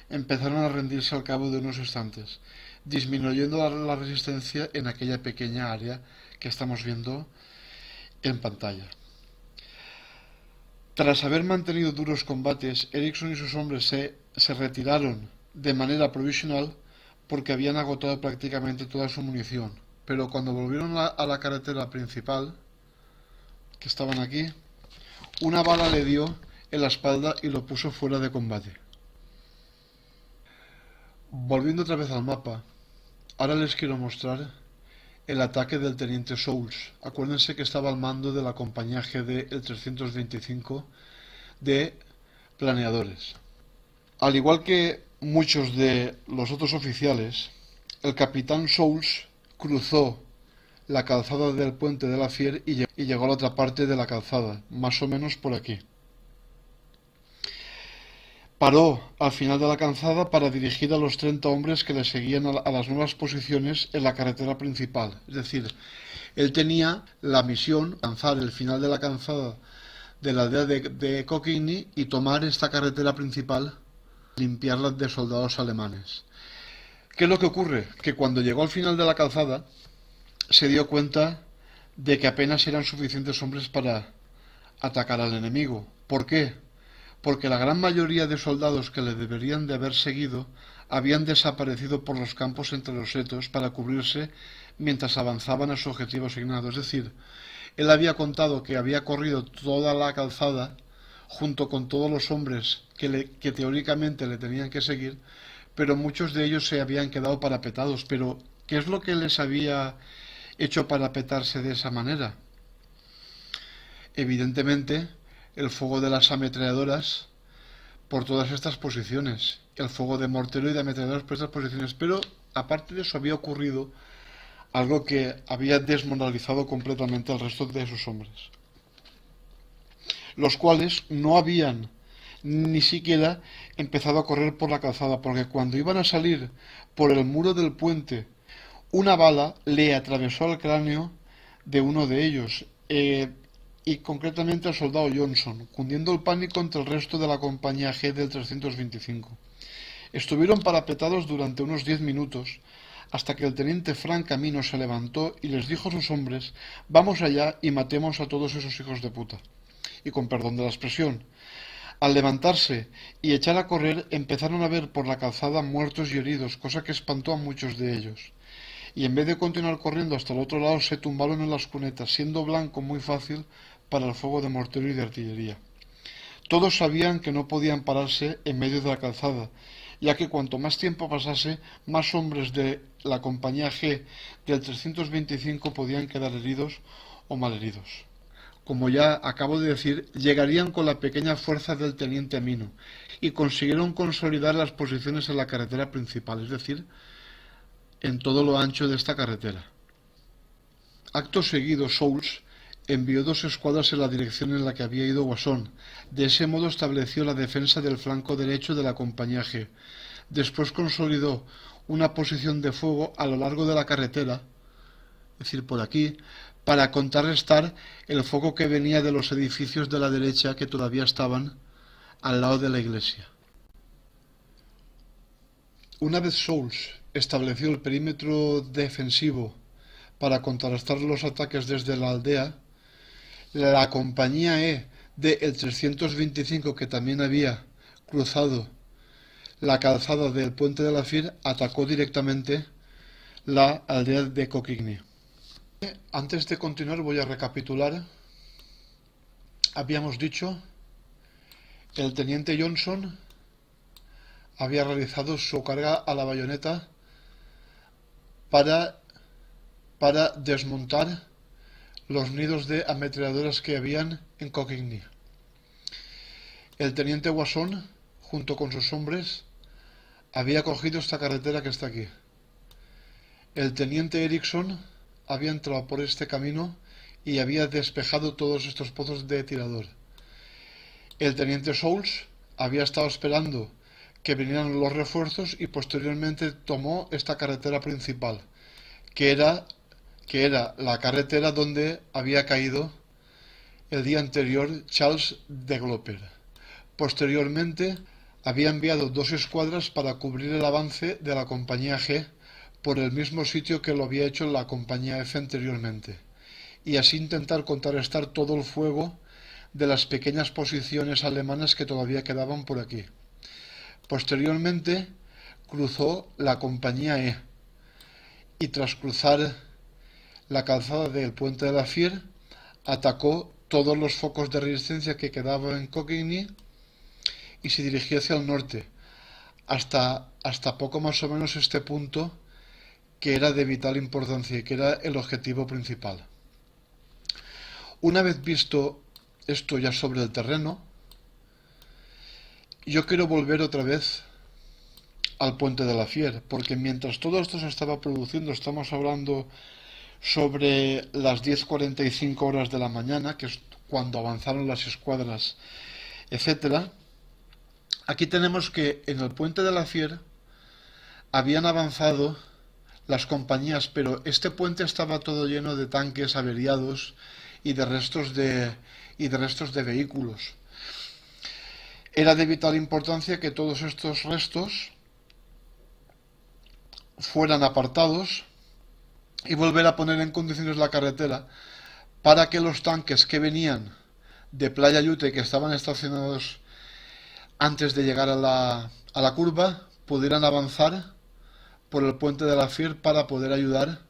empezaron a rendirse al cabo de unos instantes, disminuyendo la resistencia en aquella pequeña área que estamos viendo en pantalla. Tras haber mantenido duros combates, Eriksson y sus hombres se retiraron de manera provisional porque habían agotado prácticamente toda su munición. Pero cuando volvieron a la carretera principal, que estaban aquí, una bala le dio en la espalda y lo puso fuera de combate. Volviendo otra vez al mapa, ahora les quiero mostrar el ataque del teniente Souls. Acuérdense que estaba al mando de la compañía GD el 325 de planeadores. Al igual que muchos de los otros oficiales, el capitán Souls cruzó la calzada del puente de la Fier y llegó a la otra parte de la calzada, más o menos por aquí. Paró al final de la calzada para dirigir a los 30 hombres que le seguían a las nuevas posiciones en la carretera principal. Es decir, él tenía la misión de alcanzar el final de la calzada de la aldea de Coquigny y tomar esta carretera principal, limpiarla de soldados alemanes. ¿Qué es lo que ocurre? Que cuando llegó al final de la calzada se dio cuenta de que apenas eran suficientes hombres para atacar al enemigo. ¿Por qué? Porque la gran mayoría de soldados que le deberían de haber seguido habían desaparecido por los campos entre los setos para cubrirse mientras avanzaban a su objetivo asignado. Es decir, él había contado que había corrido toda la calzada junto con todos los hombres que teóricamente le tenían que seguir, pero muchos de ellos se habían quedado parapetados. Pero, ¿qué es lo que les había hecho parapetarse de esa manera? Evidentemente, el fuego de las ametralladoras por todas estas posiciones, el fuego de mortero y de ametralladoras por estas posiciones, pero aparte de eso había ocurrido algo que había desmoralizado completamente al resto de sus hombres, los cuales no habían ni siquiera empezado a correr por la calzada, porque cuando iban a salir por el muro del puente, una bala le atravesó el cráneo de uno de ellos, y concretamente al soldado Johnson, cundiendo el pánico entre el resto de la compañía G del 325. Estuvieron parapetados durante unos 10 minutos, hasta que el teniente Frank Camino se levantó y les dijo a sus hombres: «Vamos allá y matemos a todos esos hijos de puta». Y con perdón de la expresión. Al levantarse y echar a correr, empezaron a ver por la calzada muertos y heridos, cosa que espantó a muchos de ellos. Y en vez de continuar corriendo hasta el otro lado, se tumbaron en las cunetas, siendo blanco muy fácil para el fuego de mortero y de artillería. Todos sabían que no podían pararse en medio de la calzada, ya que cuanto más tiempo pasase, más hombres de la compañía G del 325 podían quedar heridos o malheridos. Como ya acabo de decir, llegarían con la pequeña fuerza del teniente Amino y consiguieron consolidar las posiciones en la carretera principal, es decir, en todo lo ancho de esta carretera. Acto seguido, Souls envió 2 escuadras en la dirección en la que había ido Guasón. De ese modo estableció la defensa del flanco derecho de la compañía G. Después consolidó una posición de fuego a lo largo de la carretera, es decir, por aquí, para contrarrestar el fuego que venía de los edificios de la derecha que todavía estaban al lado de la iglesia. Una vez Souls estableció el perímetro defensivo para contrarrestar los ataques desde la aldea, la compañía E del 325, que también había cruzado la calzada del puente de la Fier, atacó directamente la aldea de Coquigny. Antes de continuar voy a recapitular. Habíamos dicho, el teniente Johnson había realizado su carga a la bayoneta para desmontar los nidos de ametralladoras que habían en Coquigny. El teniente Guasón, junto con sus hombres, había cogido esta carretera que está aquí. El teniente Erickson había entrado por este camino y había despejado todos estos pozos de tirador. El teniente Souls había estado esperando que vinieran los refuerzos y posteriormente tomó esta carretera principal, que era, que era la carretera donde había caído el día anterior Charles de Gloper. Posteriormente había enviado dos escuadras para cubrir el avance de la compañía G por el mismo sitio que lo había hecho la compañía F anteriormente, y así intentar contrarrestar todo el fuego de las pequeñas posiciones alemanas que todavía quedaban por aquí. Posteriormente cruzó la compañía E y tras cruzar la calzada del puente de la Fier atacó todos los focos de resistencia que quedaban en Coquigny y se dirigió hacia el norte hasta poco más o menos este punto que era de vital importancia y que era el objetivo principal. Una vez visto esto ya sobre el terreno, yo quiero volver otra vez al puente de la Fier, porque mientras todo esto se estaba produciendo, estamos hablando sobre las 10:45 horas de la mañana, que es cuando avanzaron las escuadras, etcétera. Aquí tenemos que en el puente de la Fier habían avanzado las compañías, pero este puente estaba todo lleno de tanques averiados y de restos de vehículos. Era de vital importancia que todos estos restos fueran apartados y volver a poner en condiciones la carretera para que los tanques que venían de Playa Yute, que estaban estacionados antes de llegar a la curva, pudieran avanzar por el puente de la Fier para poder ayudar.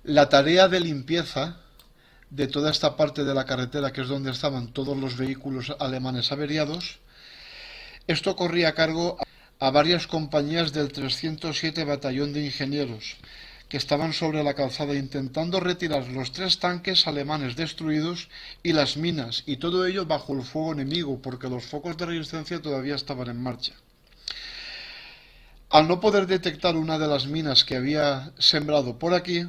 La tarea de limpieza de toda esta parte de la carretera, que es donde estaban todos los vehículos alemanes averiados, esto corría a cargo a varias compañías del 307 Batallón de Ingenieros, que estaban sobre la calzada intentando retirar los 3 tanques alemanes destruidos y las minas, y todo ello bajo el fuego enemigo, porque los focos de resistencia todavía estaban en marcha. Al no poder detectar una de las minas que había sembrado por aquí,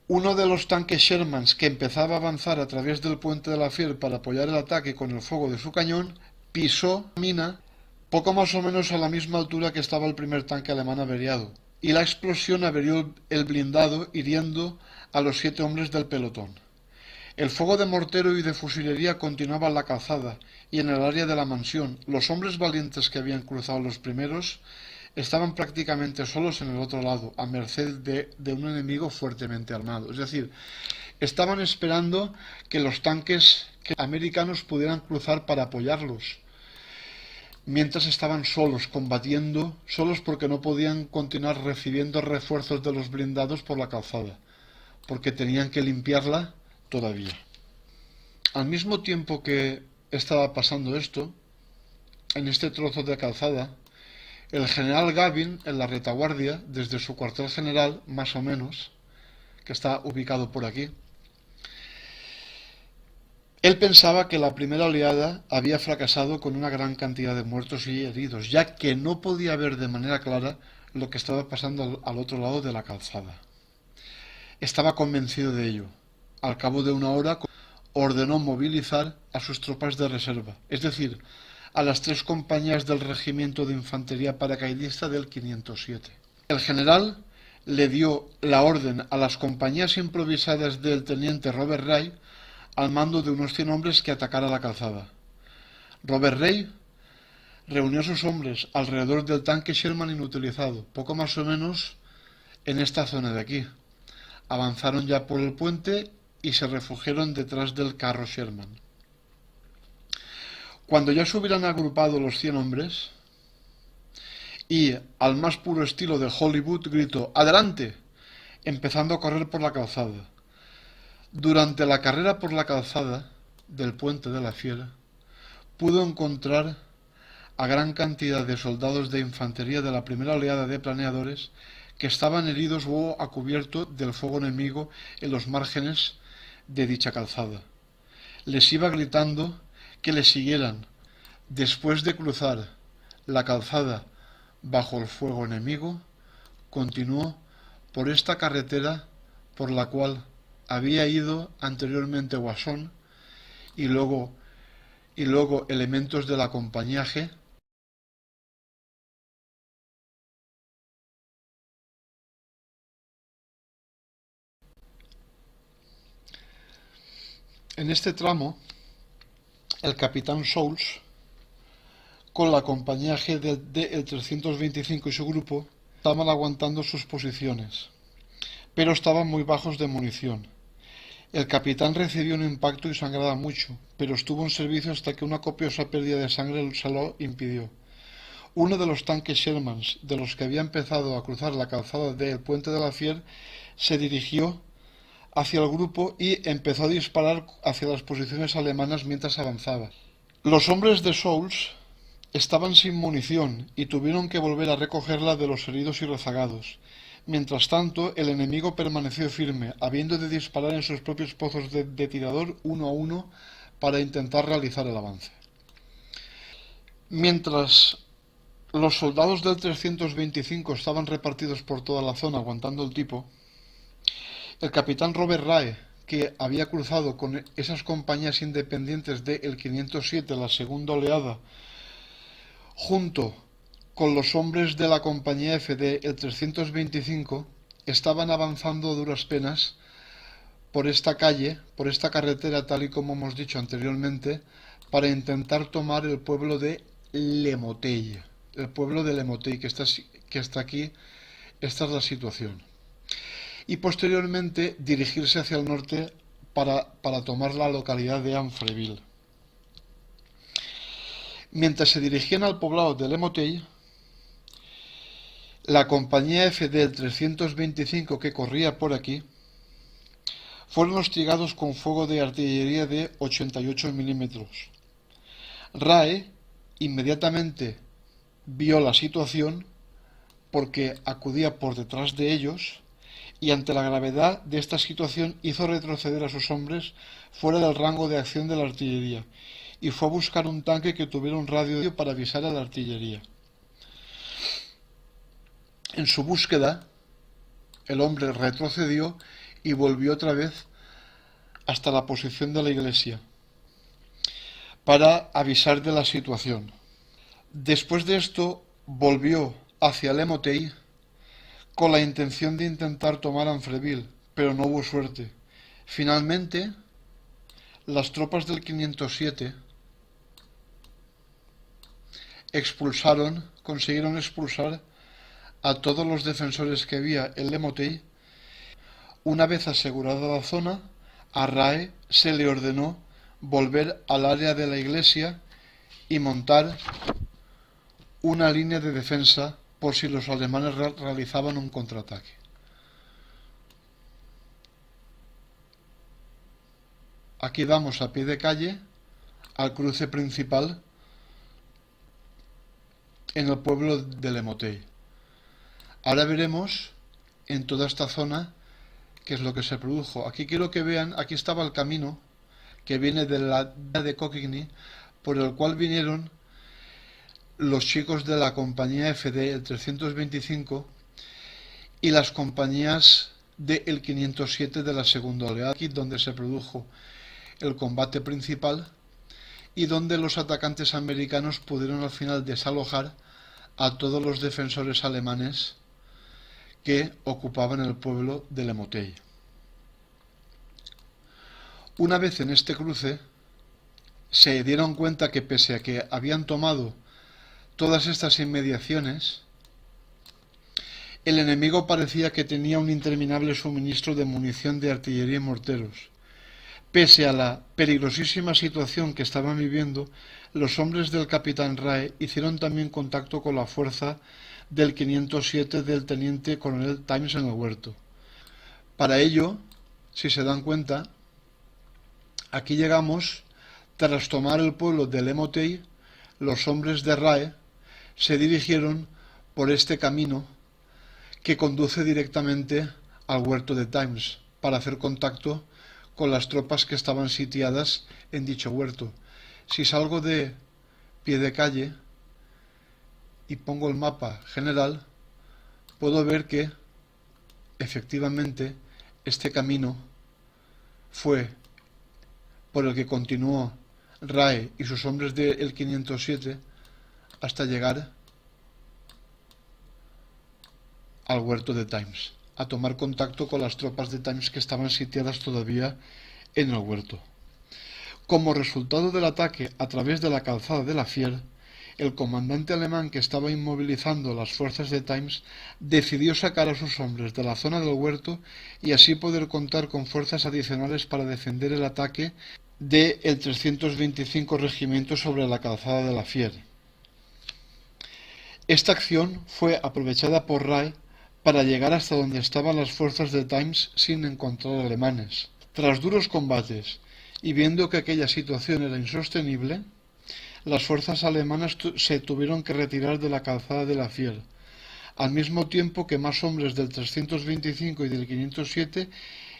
uno de los tanques Shermans que empezaba a avanzar a través del puente de la Fier para apoyar el ataque con el fuego de su cañón, pisó la mina poco más o menos a la misma altura que estaba el primer tanque alemán averiado, y la explosión averió el blindado hiriendo a los 7 hombres del pelotón. El fuego de mortero y de fusilería continuaba en la calzada y en el área de la mansión. Los hombres valientes que habían cruzado los primeros estaban prácticamente solos en el otro lado, a merced de un enemigo fuertemente armado. Es decir, estaban esperando que los tanques americanos pudieran cruzar para apoyarlos, mientras estaban solos, combatiendo, solos porque no podían continuar recibiendo refuerzos de los blindados por la calzada, porque tenían que limpiarla todavía. Al mismo tiempo que estaba pasando esto, en este trozo de calzada, el general Gavin, en la retaguardia, desde su cuartel general, más o menos, que está ubicado por aquí, él pensaba que la primera oleada había fracasado con una gran cantidad de muertos y heridos, ya que no podía ver de manera clara lo que estaba pasando al otro lado de la calzada. Estaba convencido de ello. Al cabo de una hora ordenó movilizar a sus tropas de reserva, es decir, a las 3 compañías del regimiento de infantería paracaidista del 507. El general le dio la orden a las compañías improvisadas del teniente Robert Ray, al mando de unos 100 hombres, que atacara la calzada. Robert Ray reunió a sus hombres alrededor del tanque Sherman inutilizado, poco más o menos en esta zona de aquí. Avanzaron ya por el puente y se refugiaron detrás del carro Sherman. Cuando ya se hubieran agrupado los 100 hombres, y al más puro estilo de Hollywood gritó ¡adelante!, empezando a correr por la calzada. Durante la carrera por la calzada del puente de la Fier, pudo encontrar a gran cantidad de soldados de infantería de la primera oleada de planeadores que estaban heridos o a cubierto del fuego enemigo en los márgenes de dicha calzada. Les iba gritando que le siguieran después de cruzar la calzada bajo el fuego enemigo, continuó por esta carretera por la cual había ido anteriormente Guasón y luego elementos de la compañía G. En este tramo, el capitán Souls, con la compañía G del 325 y su grupo, estaban aguantando sus posiciones, pero estaban muy bajos de munición. El capitán recibió un impacto y sangraba mucho, pero estuvo en servicio hasta que una copiosa pérdida de sangre se lo impidió. Uno de los tanques Shermans, de los que había empezado a cruzar la calzada del Puente de la Fier, se dirigió hacia el grupo y empezó a disparar hacia las posiciones alemanas mientras avanzaba. Los hombres de Souls estaban sin munición y tuvieron que volver a recogerla de los heridos y rezagados. Mientras tanto, el enemigo permaneció firme, habiendo de disparar en sus propios pozos de tirador uno a uno para intentar realizar el avance. Mientras los soldados del 325 estaban repartidos por toda la zona aguantando el tipo, el capitán Robert Rae, que había cruzado con esas compañías independientes del 507, la segunda oleada, junto con los hombres de la compañía F del 325, estaban avanzando a duras penas por esta calle, por esta carretera, tal y como hemos dicho anteriormente, para intentar tomar el pueblo de Lemotey. El pueblo de Lemotey, que está aquí, esta es la situación. Y posteriormente dirigirse hacia el norte para tomar la localidad de Amfreville. Mientras se dirigían al poblado de Lemotey, la compañía F del 325 que corría por aquí fueron hostigados con fuego de artillería de 88 milímetros. Rae inmediatamente vio la situación porque acudía por detrás de ellos y ante la gravedad de esta situación hizo retroceder a sus hombres fuera del rango de acción de la artillería y fue a buscar un tanque que tuviera un radio para avisar a la artillería. En su búsqueda, el hombre retrocedió y volvió otra vez hasta la posición de la iglesia para avisar de la situación. Después de esto, volvió hacia Lemotey con la intención de intentar tomar Amfreville, pero no hubo suerte. Finalmente, las tropas del 507 consiguieron expulsar a todos los defensores que había en Lemotey. Una vez asegurada la zona, a Rae se le ordenó volver al área de la iglesia y montar una línea de defensa por si los alemanes realizaban un contraataque. Aquí damos a pie de calle al cruce principal en el pueblo de Lemotey. Ahora veremos en toda esta zona qué es lo que se produjo. Aquí quiero que vean, aquí estaba el camino que viene de la de Coquigny, por el cual vinieron los chicos de la compañía FD, el 325, y las compañías del 507 de la segunda oleada, aquí donde se produjo el combate principal y donde los atacantes americanos pudieron al final desalojar a todos los defensores alemanes que ocupaban el pueblo de Lemotey. Una vez en este cruce, se dieron cuenta que pese a que habían tomado todas estas inmediaciones, el enemigo parecía que tenía un interminable suministro de munición de artillería y morteros. Pese a la peligrosísima situación que estaban viviendo, los hombres del capitán Rae hicieron también contacto con la fuerza del 507 del teniente coronel Times en el huerto. Para ello, si se dan cuenta, aquí llegamos, tras tomar el pueblo de Lemotey, los hombres de Rae se dirigieron por este camino que conduce directamente al huerto de Times para hacer contacto con las tropas que estaban sitiadas en dicho huerto. Si salgo de pie de calle y pongo el mapa general, puedo ver que efectivamente este camino fue por el que continuó Rae y sus hombres del 507 hasta llegar al huerto de Times, a tomar contacto con las tropas de Times que estaban sitiadas todavía en el huerto. Como resultado del ataque a través de la calzada de la Fier, el comandante alemán que estaba inmovilizando las fuerzas de Times decidió sacar a sus hombres de la zona del huerto y así poder contar con fuerzas adicionales para defender el ataque del 325 Regimiento sobre la calzada de la Fier. Esta acción fue aprovechada por Rae para llegar hasta donde estaban las fuerzas de Times sin encontrar alemanes. Tras duros combates y viendo que aquella situación era insostenible, las fuerzas alemanas se tuvieron que retirar de la calzada de la Fier, al mismo tiempo que más hombres del 325 y del 507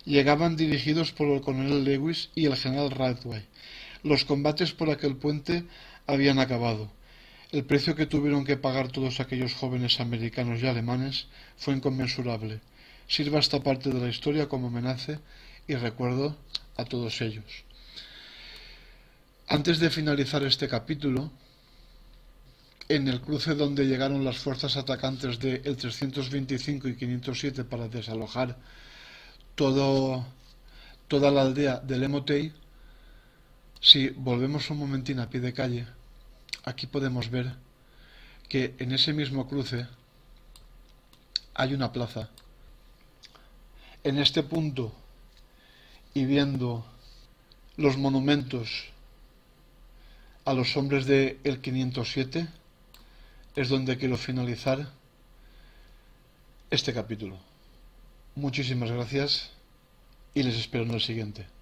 llegaban dirigidos por el coronel Lewis y el general Ridgway. Los combates por aquel puente habían acabado. El precio que tuvieron que pagar todos aquellos jóvenes americanos y alemanes fue inconmensurable. Sirva esta parte de la historia como homenaje y recuerdo a todos ellos. Antes de finalizar este capítulo, en el cruce donde llegaron las fuerzas atacantes del 325 y 507 para desalojar toda la aldea de Lemotey, si volvemos un momentín a pie de calle, aquí podemos ver que en ese mismo cruce hay una plaza. En este punto, y viendo los monumentos a los hombres del 507, es donde quiero finalizar este capítulo. Muchísimas gracias y les espero en el siguiente.